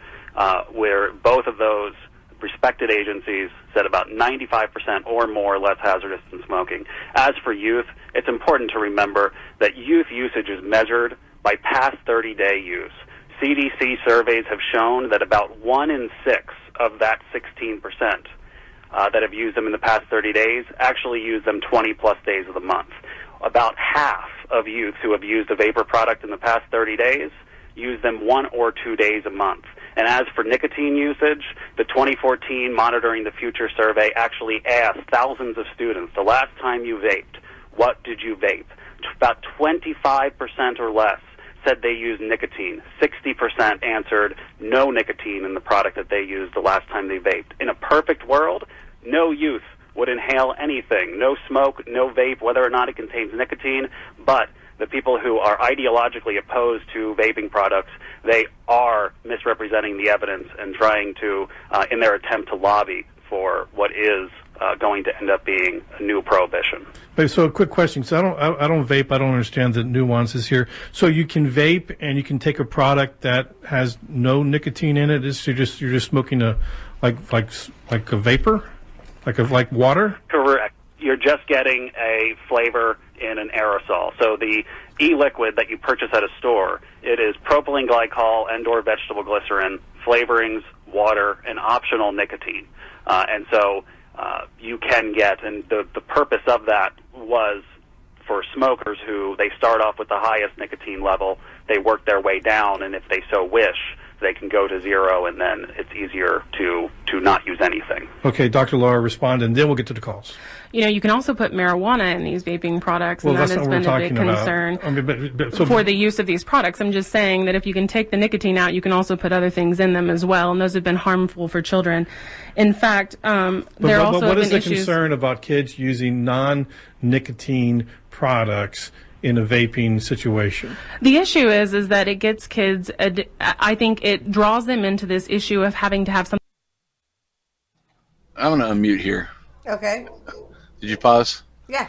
where both of those respected agencies said about 95% or more less hazardous than smoking. As for youth, it's important to remember that youth usage is measured by past 30-day use. CDC surveys have shown that about 1 in 6 of that 16% that have used them in the past 30 days actually use them 20-plus days of the month. About half of youth who have used a vapor product in the past 30 days use them 1 or 2 days a month. And as for nicotine usage, the 2014 Monitoring the Future survey actually asked thousands of students, the last time you vaped, what did you vape? About 25% or less said they used nicotine. 60% answered no nicotine in the product that they used the last time they vaped. In a perfect world, no youth would inhale anything, no smoke, no vape, whether or not it contains nicotine, but the people who are ideologically opposed to vaping products, they are misrepresenting the evidence and trying to, in their attempt to lobby for what is going to end up being a new prohibition. So a quick question, because I don't vape, I don't understand the nuances here. So you can vape and you can take a product that has no nicotine in it. You're just smoking like a vapor? like water? Correct. You're just getting a flavor in an aerosol. So the e-liquid that you purchase at a store, it is propylene glycol and/or vegetable glycerin, flavorings, water, and optional nicotine. And so you can get, and the purpose of that was for smokers who they start off with the highest nicotine level, they work their way down, and if they so wish, they can go to zero, and then it's easier to not use anything. Okay, Dr. Laura, respond, and then we'll get to the calls. You can also put marijuana in these vaping products, Well, and that that's has not what been we're a big talking about. concern I mean, so for the use of these products. I'm just saying that if you can take the nicotine out, you can also put other things in them as well, and those have been harmful for children. In fact, there also but what have is been the issues. concern about kids using non-nicotine products in a vaping situation? The issue is that it gets kids. I think it draws them into this issue of having to have something. I'm going to unmute here. Okay. Did you pause? Yeah.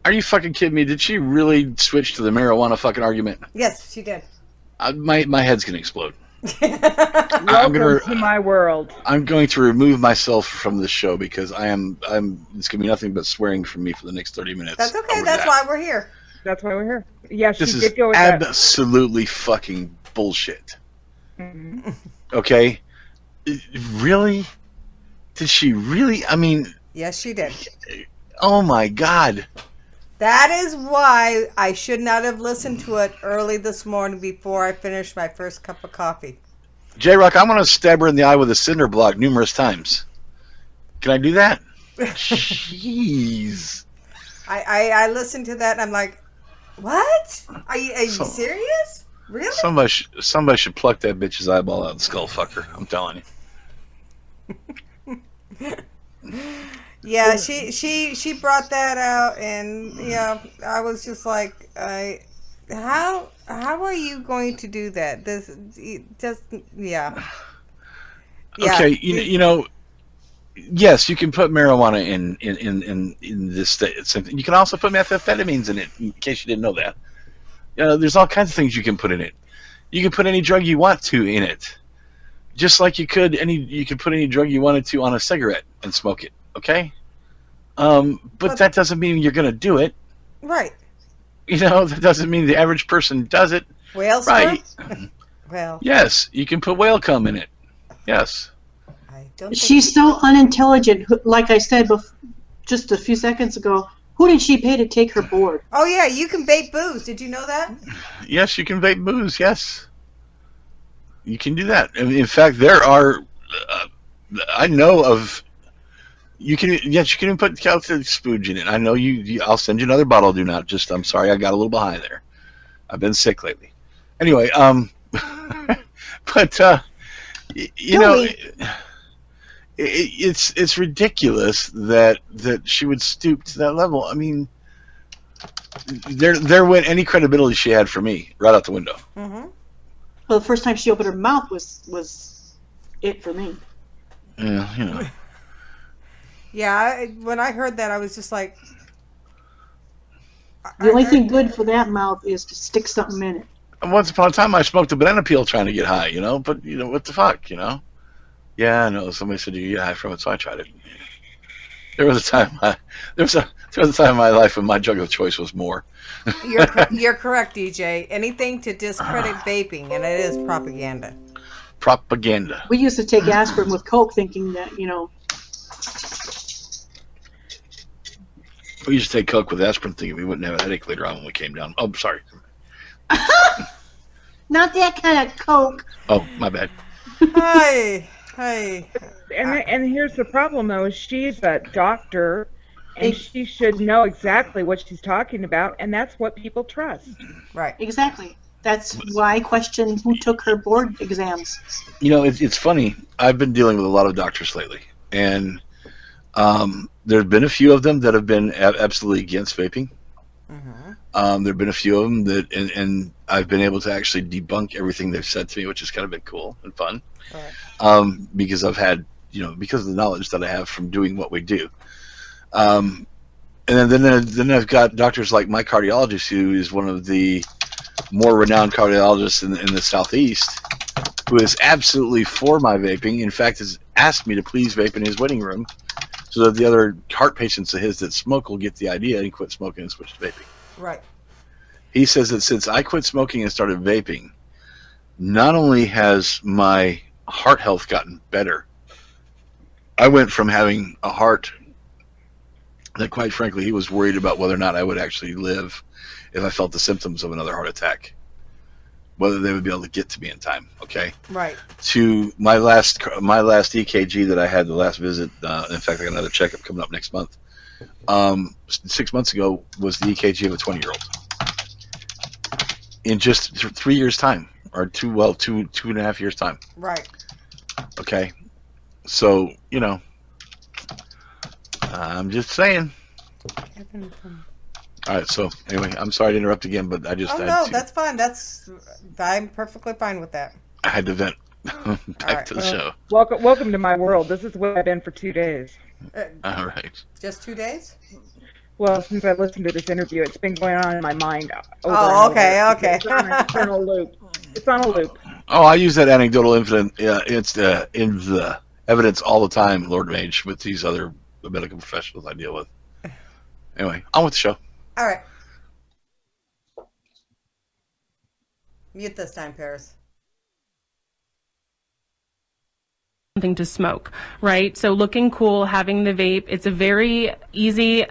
Are you fucking kidding me? Did she really switch to the marijuana fucking argument? Yes, she did. My head's going to explode. Welcome to my world. I'm going to remove myself from this show because it's going to be nothing but swearing from me for the next 30 minutes. That's okay. over That's that. why we're here. That's why we're here. Yeah, she This is did go with that. absolutely fucking bullshit. Mhm. Okay? Really? Did she really? I mean, Yes, she did. oh my God. That is why I should not have listened to it early this morning before I finished my first cup of coffee. J-Rock, I'm going to stab her in the eye with a cinder block numerous times. Can I do that? Jeez. I listened to that and I'm like, what? Are you serious? Really? Somebody should pluck that bitch's eyeball out of the skull fucker. I'm telling you. Yeah, she brought that out, and yeah, I was just like, how are you going to do that? This just yeah. Okay, you know, yes, you can put marijuana in this state. You can also put methamphetamines in it, in case you didn't know that. There's all kinds of things you can put in it. You can put any drug you want to in it, just like you could put any drug you wanted to on a cigarette and smoke it. Okay, but that doesn't mean you're going to do it. Right. That doesn't mean the average person does it. Whale right? Well. Yes, you can put whale cum in it. Yes. I don't. She's so unintelligent. Like I said just a few seconds ago, who did she pay to take her board? Oh yeah, you can vape booze. Did you know that? Yes, you can vape booze. Yes, you can do that. In fact, there are. I know of. You can even put calcium spooge in it. I know you. I'll send you another bottle. Do not just. I'm sorry, I got a little behind there. I've been sick lately. Anyway, but you know, it's ridiculous that she would stoop to that level. I mean, there went any credibility she had for me right out the window. Mm-hmm. Well, the first time she opened her mouth was it for me. Yeah, Yeah, when I heard that, I was just like... The only thing good for that mouth is to stick something in it. And once upon a time, I smoked a banana peel trying to get high, but, what the fuck, Yeah, I know, somebody said you get high from it, so I tried it. There was a time in my life when my drug of choice was more. You're correct, DJ. Anything to discredit vaping, and it is propaganda. Propaganda. We used to take aspirin with Coke thinking that, We used to take Coke with aspirin thinking we wouldn't have a headache later on when we came down. Oh, sorry. Not that kind of Coke. Oh, my bad. Hi. And here's the problem, though, is she's a doctor, and she should know exactly what she's talking about, and that's what people trust. Right. Exactly. That's why I question who took her board exams. It's funny. I've been dealing with a lot of doctors lately, and there have been a few of them that have been absolutely against vaping. Mm-hmm. There have been a few of them that, and I've been able to actually debunk everything they've said to me, which has kind of been cool and fun. Right. Because I've had, because of the knowledge that I have from doing what we do. And then I've got doctors like my cardiologist, who is one of the more renowned cardiologists in the Southeast, who is absolutely for my vaping. In fact, has asked me to please vape in his waiting room so that the other heart patients of his that smoke will get the idea and quit smoking and switch to vaping. Right. He says that since I quit smoking and started vaping, not only has my heart health gotten better, I went from having a heart that, quite frankly, he was worried about whether or not I would actually live if I felt the symptoms of another heart attack, whether they would be able to get to me in time. Okay. Right. To my last EKG that I had, the last visit. In fact, I got another checkup coming up next month. 6 months ago was the EKG of a 20-year-old. In just 3 years' time, or two and a half years' time. Right. Okay. So, I'm just saying. All right. So anyway, I'm sorry to interrupt again, but I just. Oh no, that's fine. I'm perfectly fine with that. I had to vent. Back to the show. Welcome to my world. This is what I've been for 2 days. All right. Just 2 days? Well, since I listened to this interview, it's been going on in my mind. Okay. It's on an eternal loop. It's on a loop. Oh, I use that anecdotal evidence. It's in the evidence all the time, Lord Mage, with these other medical professionals I deal with. Anyway, on with the show. All right. Mute this time, Paris. Something to smoke, right? So looking cool, having the vape, it's a very easy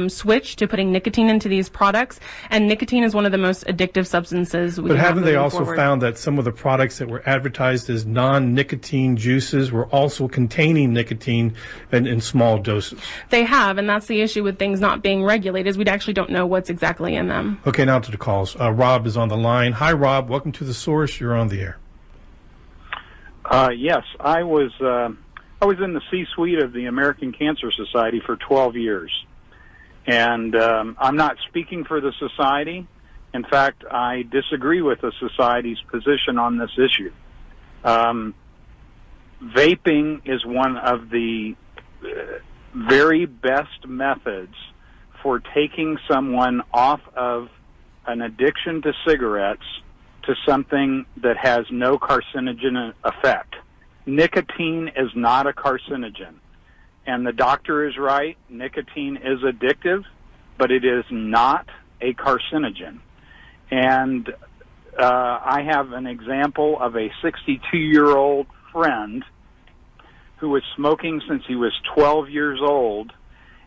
switch to putting nicotine into these products, and nicotine is one of the most addictive substances we But have haven't they moving also forward. found that some of the products that were advertised as non-nicotine juices were also containing nicotine in small doses? They have, and that's the issue with things not being regulated, is we actually don't know what's exactly in them. Okay, now to the calls. Rob is on the line. Hi, Rob. Welcome to The Source. You're on the air. Yes, I was in the C-suite of the American Cancer Society for 12 years, and I'm not speaking for the society. In fact, I disagree with the society's position on this issue. Vaping is one of the very best methods for taking someone off of an addiction to cigarettes to something that has no carcinogen effect. Nicotine is not a carcinogen. And the doctor is right, nicotine is addictive, but it is not a carcinogen. And I have an example of a 62-year-old friend who was smoking since he was 12 years old,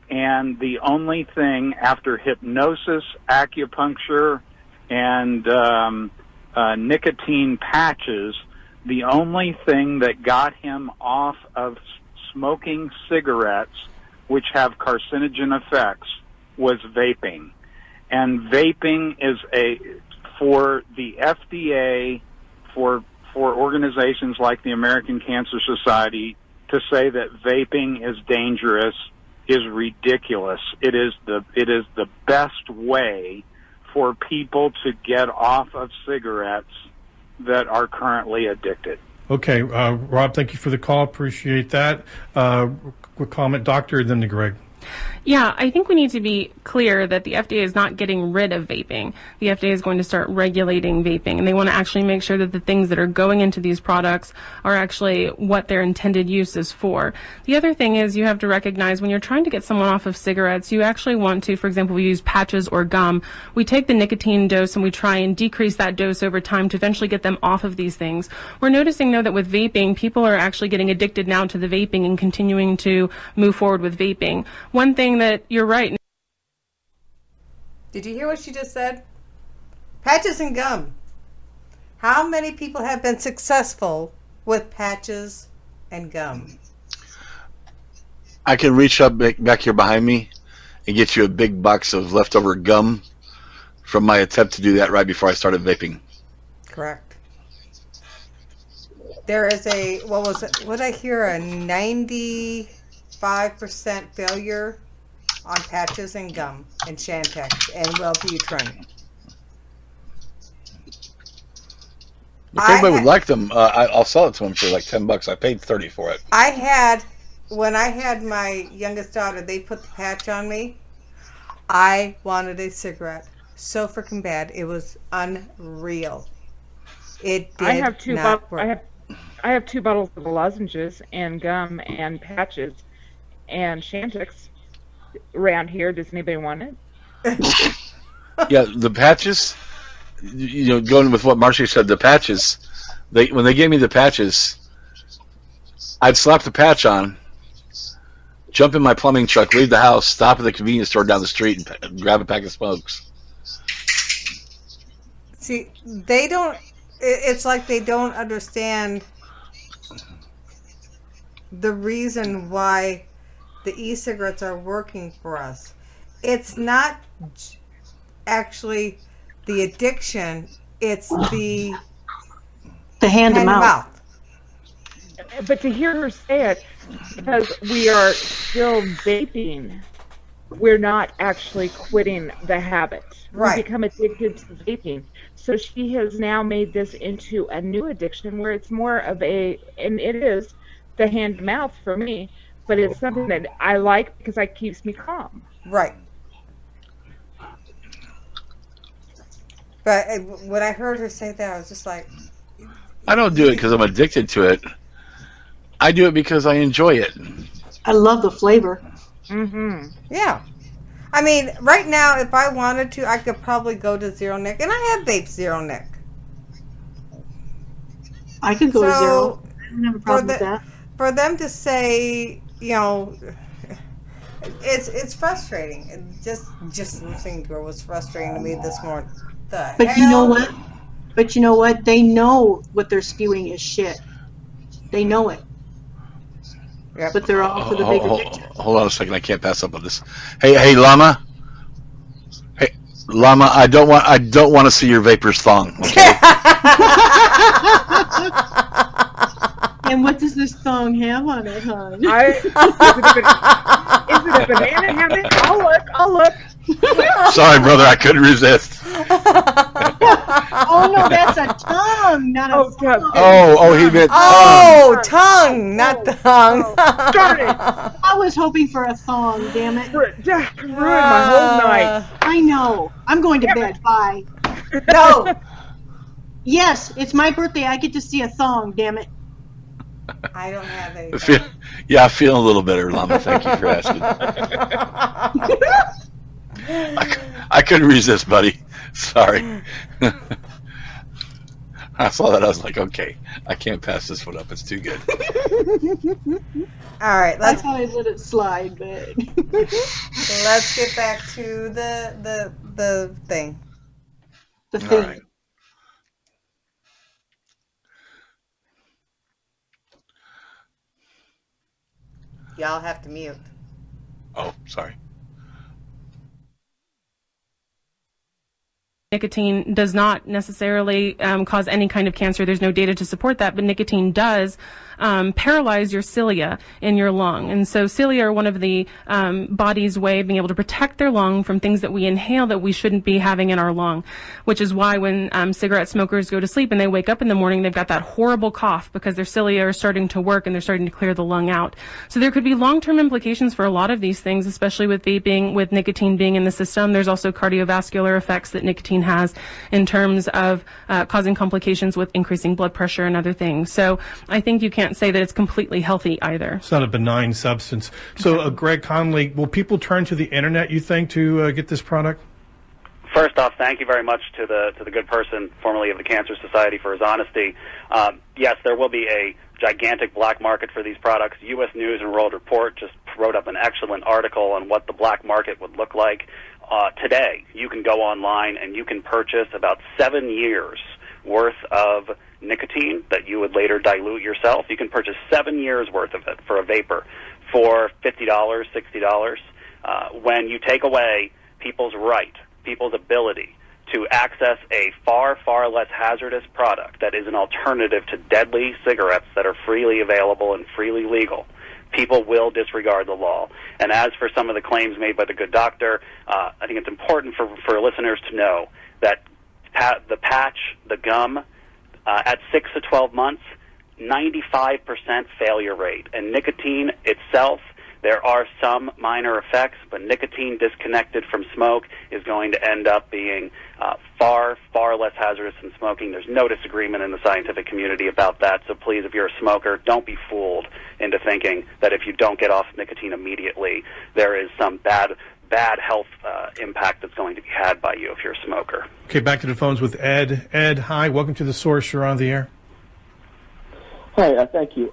and the only thing after hypnosis, acupuncture, and nicotine patches, the only thing that got him off of smoking cigarettes, which have carcinogen effects, was vaping. And vaping is for the FDA, for organizations like the American Cancer Society, to say that vaping is dangerous is ridiculous. It is the best way for people to get off of cigarettes that are currently addicted. Okay, Rob, thank you for the call. Appreciate that. Quick comment, Doctor, then to Greg. Yeah, I think we need to be clear that the FDA is not getting rid of vaping. The FDA is going to start regulating vaping, and they want to actually make sure that the things that are going into these products are actually what their intended use is for. The other thing is you have to recognize when you're trying to get someone off of cigarettes, you actually want to, for example, we use patches or gum. We take the nicotine dose and we try and decrease that dose over time to eventually get them off of these things. We're noticing, though, that with vaping, people are actually getting addicted now to the vaping and continuing to move forward with vaping. One thing that you're right. Did you hear what she just said? Patches and gum. How many people have been successful with patches and gum? I can reach up back here behind me and get you a big box of leftover gum from my attempt to do that right before I started vaping. Correct. There is a, what was it? What did I hear? A 95% failure on patches and gum and Chantix and Wellbutrin. If anybody would like them, I'll sell it to them for like $10. I paid $30 for it. When I had my youngest daughter, they put the patch on me. I wanted a cigarette so freaking bad. It was unreal. It did not work. I have 2 bottles of lozenges and gum and patches, and Chantix around here. Does anybody want it? Yeah, the patches. Going with what Marcy said, the patches. When they gave me the patches, I'd slap the patch on, jump in my plumbing truck, leave the house, stop at the convenience store down the street, and grab a pack of smokes. See, they don't. It's like they don't understand the reason why the e-cigarettes are working for us. It's not actually the addiction, it's the hand to mouth. But to hear her say it, because we are still vaping, we're not actually quitting the habit. Right. We become addicted to vaping. So she has now made this into a new addiction where it's more of and it is the hand to mouth for me, but it's something that I like because it keeps me calm. Right. But when I heard her say that, I was just like... I don't do it because I'm addicted to it. I do it because I enjoy it. I love the flavor. Mm-hmm. Yeah. I mean, right now, if I wanted to, I could probably go to Zero Nick, and I have vape Zero Nick. I could go to Zero. I don't have a problem with that. For them to say, it's frustrating. Just listening to her was frustrating to me this morning. But you know what? They know what they're spewing is shit. They know it. Yep. But they're all for the big addiction. Hold on a second, I can't pass up on this. Hey, Llama. Hey, Llama, I don't want to see your Vapor's thong. Okay? And what does this thong have on it, hon? Is it a banana habit? I'll look. Sorry, brother, I couldn't resist. Oh no, that's a tongue, not a thong. He meant tongue, not thong. Darn it! I was hoping for a thong, damn it. Ruined my whole night. I know. I'm going to bed. Bye. No. Yes, it's my birthday. I get to see a thong, damn it. I don't have any. I'm feeling a little better, Llama. Thank you for asking. I couldn't resist, buddy. Sorry. I saw that. I was like, okay, I can't pass this one up. It's too good. All right, I thought I'd let it slide, but let's get back to the thing. The thing. All right. Y'all have to mute. Oh, sorry. Nicotine does not necessarily cause any kind of cancer. There's no data to support that, but nicotine does paralyze your cilia in your lung. And so cilia are one of the body's way of being able to protect their lung from things that we inhale that we shouldn't be having in our lung, which is why when cigarette smokers go to sleep and they wake up in the morning, they've got that horrible cough because their cilia are starting to work and they're starting to clear the lung out. So there could be long-term implications for a lot of these things, especially with vaping, with nicotine being in the system. There's also cardiovascular effects that nicotine has in terms of causing complications with increasing blood pressure and other things. So I think you can't say that it's completely healthy either. It's not a benign substance. So, Greg Conley, will people turn to the internet, you think, to get this product? First off, thank you very much to the good person, formerly of the Cancer Society, for his honesty. Yes, there will be a gigantic black market for these products. U.S. News and World Report just wrote up an excellent article on what the black market would look like. Today, you can go online and you can purchase about 7 years worth of nicotine that you would later dilute yourself. You can purchase 7 years worth of it for a vapor for $50, $60. When you take away people's right, people's ability to access a far, far less hazardous product that is an alternative to deadly cigarettes that are freely available and freely legal, people will disregard the law. And as for some of the claims made by the good doctor, I think it's important for listeners to know that the patch, the gum, at 6 to 12 months, 95% failure rate. And nicotine itself, There are some minor effects, but nicotine disconnected from smoke is going to end up being far, far less hazardous than smoking. There's no disagreement in the scientific community about that. So please, if you're a smoker, don't be fooled into thinking that if you don't get off nicotine immediately, there is some bad health impact that's going to be had by you if you're a smoker. Okay, back to the phones with Ed. Ed, hi. Welcome to The Source. You're on the air. Hi, thank you.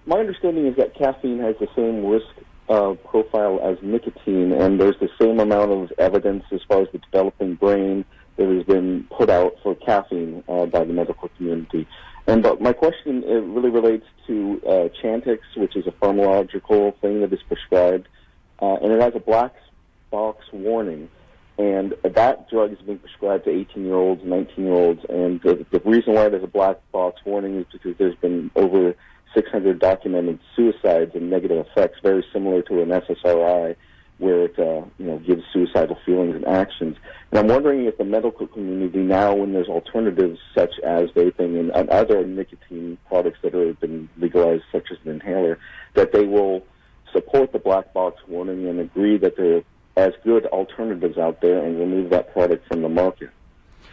My understanding is that caffeine has the same risk profile as nicotine, and there's the same amount of evidence as far as the developing brain that has been put out for caffeine by the medical community. But my question really relates to Chantix, which is a pharmacological thing that is prescribed, and it has a black box warning. And that drug is being prescribed to 18-year-olds, 19-year-olds, and the reason why there's a black box warning is because there's been over 600 documented suicides and negative effects, very similar to an SSRI, where it gives suicidal feelings and actions. And I'm wondering if the medical community now, when there's alternatives such as vaping and other nicotine products that have been legalized, such as an inhaler, that they will support the black box warning and agree that there are as good alternatives out there and remove that product from the market.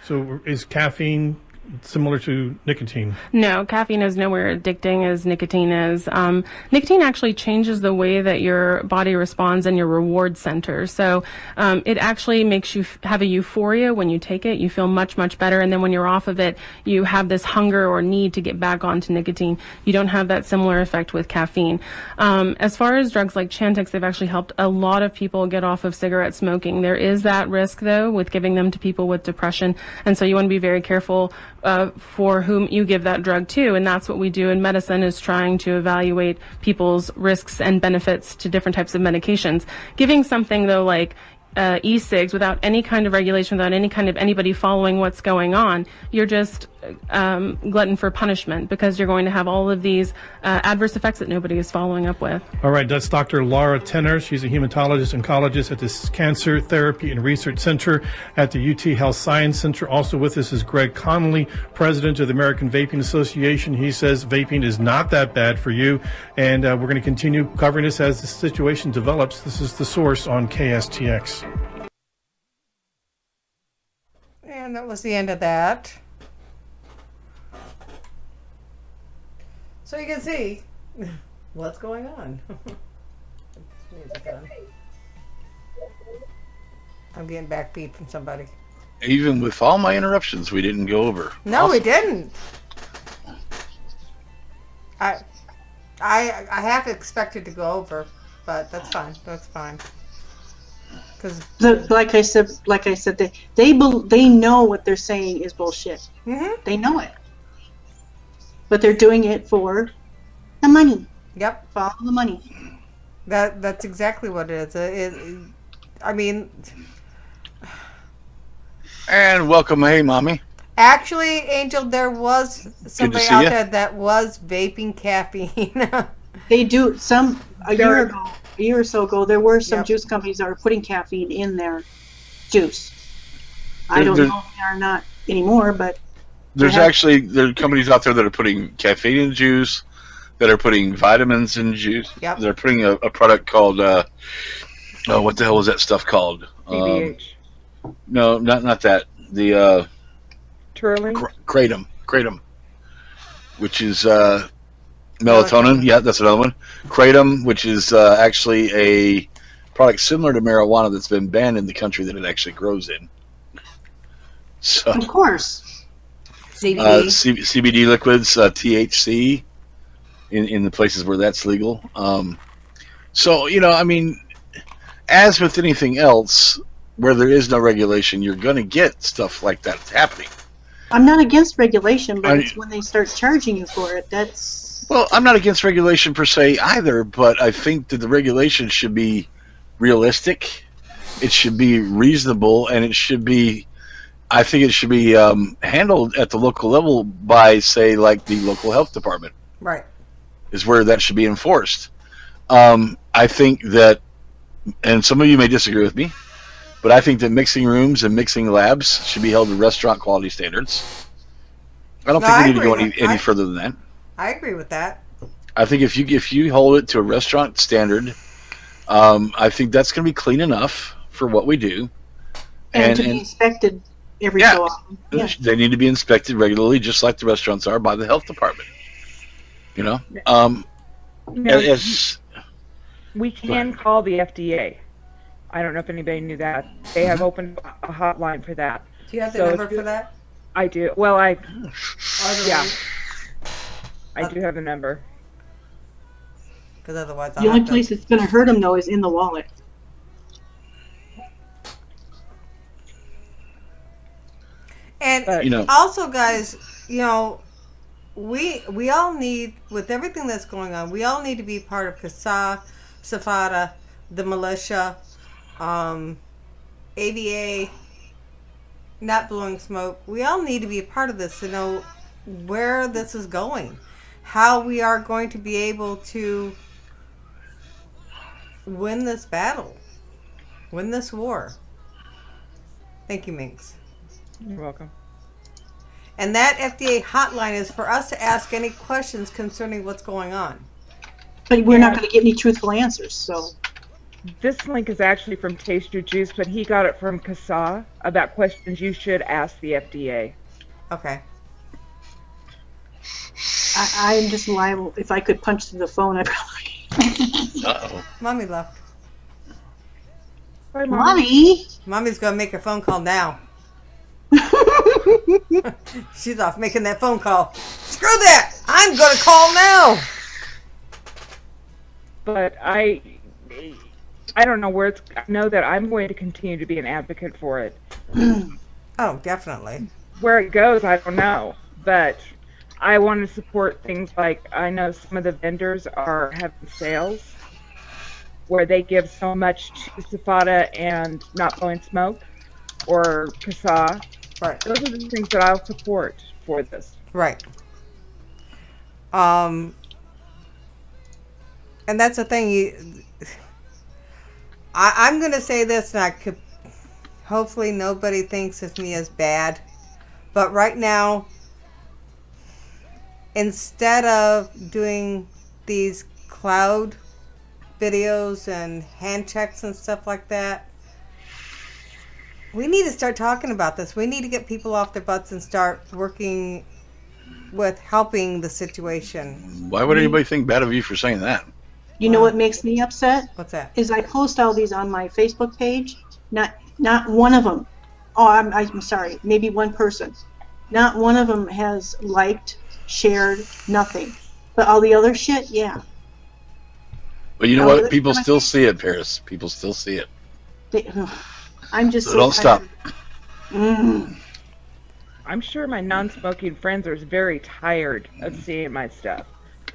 So is caffeine similar to nicotine? No, caffeine is nowhere addicting as nicotine is. Nicotine actually changes the way that your body responds in your reward center. So it actually makes you have a euphoria when you take it. You feel much, much better. And then when you're off of it, you have this hunger or need to get back onto nicotine. You don't have that similar effect with caffeine. As far as drugs like Chantix, they've actually helped a lot of people get off of cigarette smoking. There is that risk, though, with giving them to people with depression. And so you want to be very careful for whom you give that drug to, and that's what we do in medicine, is trying to evaluate people's risks and benefits to different types of medications. Giving something, though, like e-cigs without any kind of regulation, without any kind of anybody following what's going on, you're just glutton for punishment, because you're going to have all of these adverse effects that nobody is following up with. All right, that's Dr. Laura Tenner. She's a hematologist oncologist at the Cancer Therapy and Research Center at the UT Health Science Center. Also with us is Greg Connolly, president of the American Vaping Association. He says vaping is not that bad for you, and we're going to continue covering this as the situation develops. This is The Source on KSTX. And that was the end of that. So you can see what's going on. I'm getting backbeat from somebody. Even with all my interruptions, we didn't go over. No, we didn't. I half expected to go over, but that's fine. That's fine. Because like I said, they know what they're saying is bullshit. Mm-hmm. They know it, but they're doing it for the money. Yep, follow the money. That's exactly what it is. I mean, and welcome, hey, mommy. Actually, Angel, there was somebody out there that was vaping caffeine. They do a year or so ago. There were some juice companies that were putting caffeine in their juice. I don't know if they are not anymore, but there are companies out there that are putting caffeine in juice, that are putting vitamins in juice. Yep. They're putting a product called what the hell is that stuff called? PBH. No, not that. The Turling? Kratom, which is melatonin. Yeah, that's another one. Kratom, which is actually a product similar to marijuana that's been banned in the country that it actually grows in. So, of course. CBD liquids, THC, in the places where that's legal. So, I mean, as with anything else, where there is no regulation, you're going to get stuff like that happening. I'm not against regulation, but it's when they start charging you for it. Well, I'm not against regulation per se either, but I think that the regulation should be realistic. It should be reasonable, and I think it should be handled at the local level by, say, like the local health department. Right. Is where that should be enforced. I think that, and some of you may disagree with me, but I think that mixing rooms and mixing labs should be held to restaurant quality standards. I don't think we need to go any further than that. I agree with that. I think if you hold it to a restaurant standard, I think that's going to be clean enough for what we do. And to be inspected every so often. Yeah. They need to be inspected regularly, just like the restaurants are by the health department. You know, we can call the FDA. I don't know if anybody knew that. They have opened a hotline for that. Do you have the number for that? I do. Well, I do have the number. Because otherwise, the only place it's going to hurt them though is in the wallet. And also, guys, we all need, with everything that's going on, we all need to be part of CASA, SAFATA, the militia, AVA, not blowing smoke. We all need to be a part of this to know where this is going, how we are going to be able to win this battle, win this war. Thank you, Minx. You're welcome. And that FDA hotline is for us to ask any questions concerning what's going on. But we're not going to get any truthful answers, so. This link is actually from Taste Your Juice, but he got it from CASA about questions you should ask the FDA. Okay. I'm just liable. If I could punch through the phone, I'd probably. Uh-oh. Mommy left. Bye, Mommy? Mommy's going to make a phone call now. She's off making that phone call. Screw that! I'm going to call now! But I don't know where it's. I know that I'm going to continue to be an advocate for it. Oh, definitely. Where it goes, I don't know. But I want to support things like, I know some of the vendors are having sales where they give so much to SAFATA and not blowing smoke, or CASA. Right. Those are the things that I'll support for this. Right. And that's the thing. I'm going to say this, and hopefully nobody thinks of me as bad, but right now, instead of doing these cloud videos and hand checks and stuff like that, we need to start talking about this. We need to get people off their butts and start working with helping the situation. Why would anybody think bad of you for saying that? You know what makes me upset? What's that? Is I post all these on my Facebook page. Not one of them. Oh, I'm sorry. Maybe one person. Not one of them has liked, shared, nothing. But all the other shit, yeah. But you know what? People still see it, Paris. People still see it. I'm just so don't stop. I'm sure my non-smoking friends are very tired of seeing my stuff,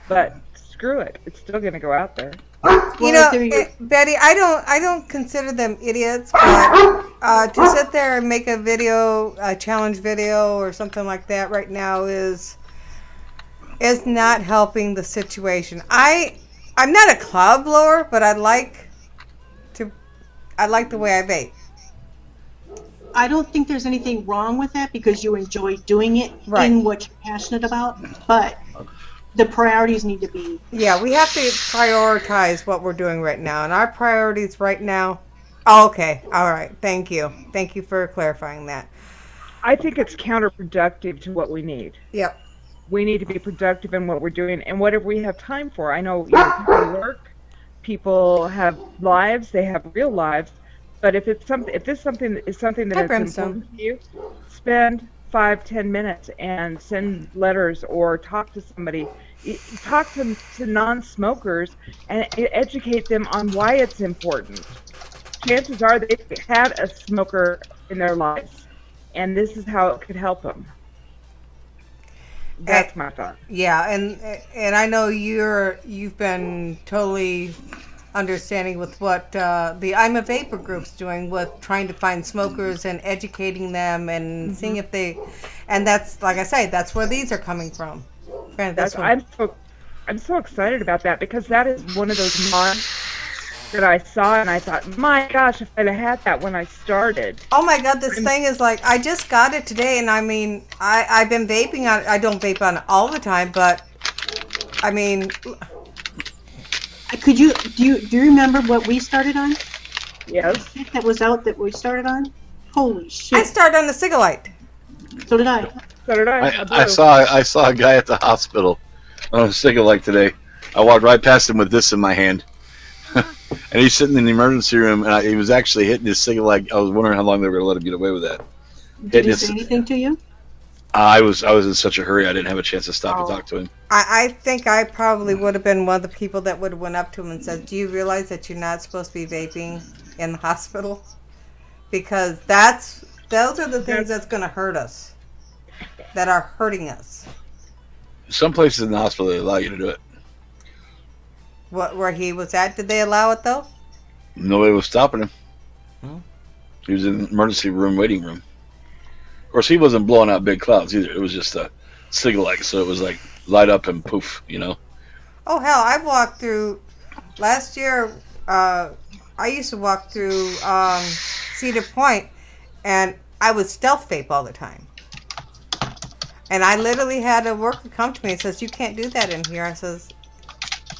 but screw it, it's still going to go out there. Betty, I don't consider them idiots, but to sit there and make a challenge video or something like that right now is not helping the situation. I'm not a cloud blower, but I like the way I vape. I don't think there's anything wrong with that because you enjoy doing it in what you're passionate about, but the priorities need to be... Yeah, we have to prioritize what we're doing right now, and our priorities right now... Oh, okay, all right, thank you. Thank you for clarifying that. I think it's counterproductive to what we need. Yep. We need to be productive in what we're doing and whatever we have time for. I know people work, people have lives, they have real lives, but if this is something that is important to you, spend 5-10 minutes and send letters or talk to somebody. Talk to non-smokers and educate them on why it's important. Chances are they've had a smoker in their lives, and this is how it could help them. That's my thought. Yeah, and I know you've been totally understanding with what the I'm a Vaper group's doing with trying to find smokers and educating them and seeing if they, and that's, like I say, that's where these are coming from. I'm so excited about that because that is one of those mods that I saw and I thought, my gosh, if I'd have had that when I started. Oh my God, this thing is like, I just got it today, and I mean, I've been vaping on it. I don't vape on it all the time, but I mean, do you remember what we started on? Yes. That was out that we started on? Holy shit. I started on the Cigalite. So did I. So did I. I saw a guy at the hospital on a Cigalite today. I walked right past him with this in my hand. And he's sitting in the emergency room, and he was actually hitting his Cigalite. I was wondering how long they were going to let him get away with that. Did he say anything to you? I was in such a hurry, I didn't have a chance to stop and talk to him. I think I probably would have been one of the people that would have went up to him and said, "Do you realize that you're not supposed to be vaping in the hospital? Because those are the things that's going to hurt us, that are hurting us." Some places in the hospital, they allow you to do it. Where he was at, did they allow it though? Nobody was stopping him. Hmm. He was in the emergency room, waiting room. Of course, he wasn't blowing out big clouds either. It was just a Cigalite, so it was like light up and poof, you know. Oh hell, I walked through last year. I used to walk through Cedar Point, and I would stealth vape all the time. And I literally had a worker come to me and says, "You can't do that in here." I says,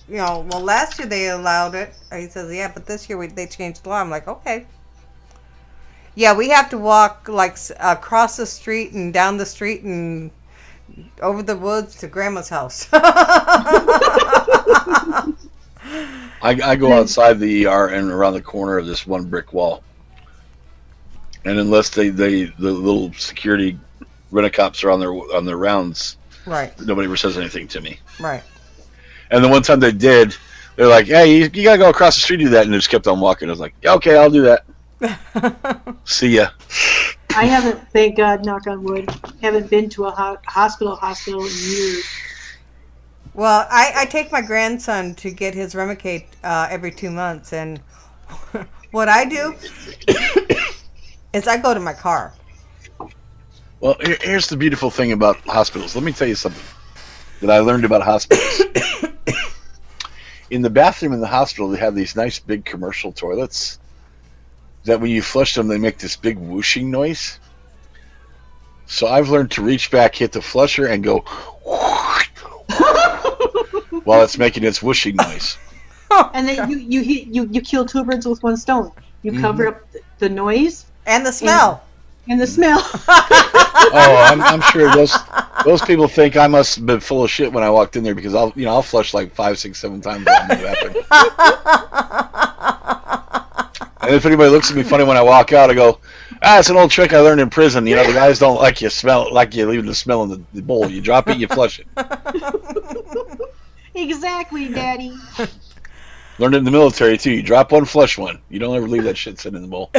well, last year they allowed it. He says, "Yeah, but this year they changed the law." I'm like, okay. Yeah, we have to walk like across the street and down the street and over the woods to Grandma's house. I go outside the ER and around the corner of this one brick wall. And unless the little security rent-a-cops are on their rounds, right, nobody ever says anything to me. Right. And the one time they did, they're like, "Hey, you gotta go across the street to do that," and they just kept on walking. I was like, "Okay, I'll do that." See ya. I haven't, thank God, knock on wood, haven't been to a hospital in years. Well, I take my grandson to get his Remicade every 2 months, and what I do is I go to my car. Well, here's the beautiful thing about hospitals. Let me tell you something that I learned about hospitals. In the bathroom in the hospital, they have these nice big commercial toilets that when you flush them, they make this big whooshing noise. So I've learned to reach back, hit the flusher, and go while it's making its whooshing noise. And then you kill two birds with one stone. You cover up the noise and the smell. And the smell. Oh, I'm sure those people think I must have been full of shit when I walked in there, because I'll flush like 5, 6, 7 times. And if anybody looks at me funny when I walk out, I go, "It's an old trick I learned in prison. The guys don't like you leaving the smell in the bowl. You drop it, you flush it." Exactly, Daddy. Learned it in the military too. You drop one, flush one. You don't ever leave that shit sitting in the bowl.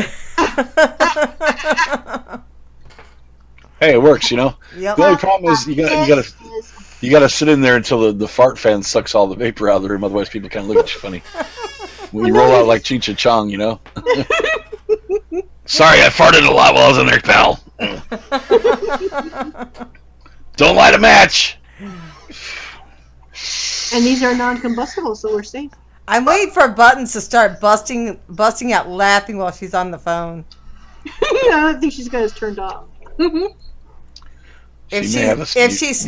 Hey, it works, Yep. The only problem is you gotta sit in there until the fart fan sucks all the vapor out of the room. Otherwise, people kind of look at you funny when you roll out like Cheech and Chong, Sorry, I farted a lot while I was in there, pal. Don't light a match. And these are non-combustible, so we're safe. I'm waiting for Buttons to start busting out laughing while she's on the phone. I don't think she's got us turned off. If she's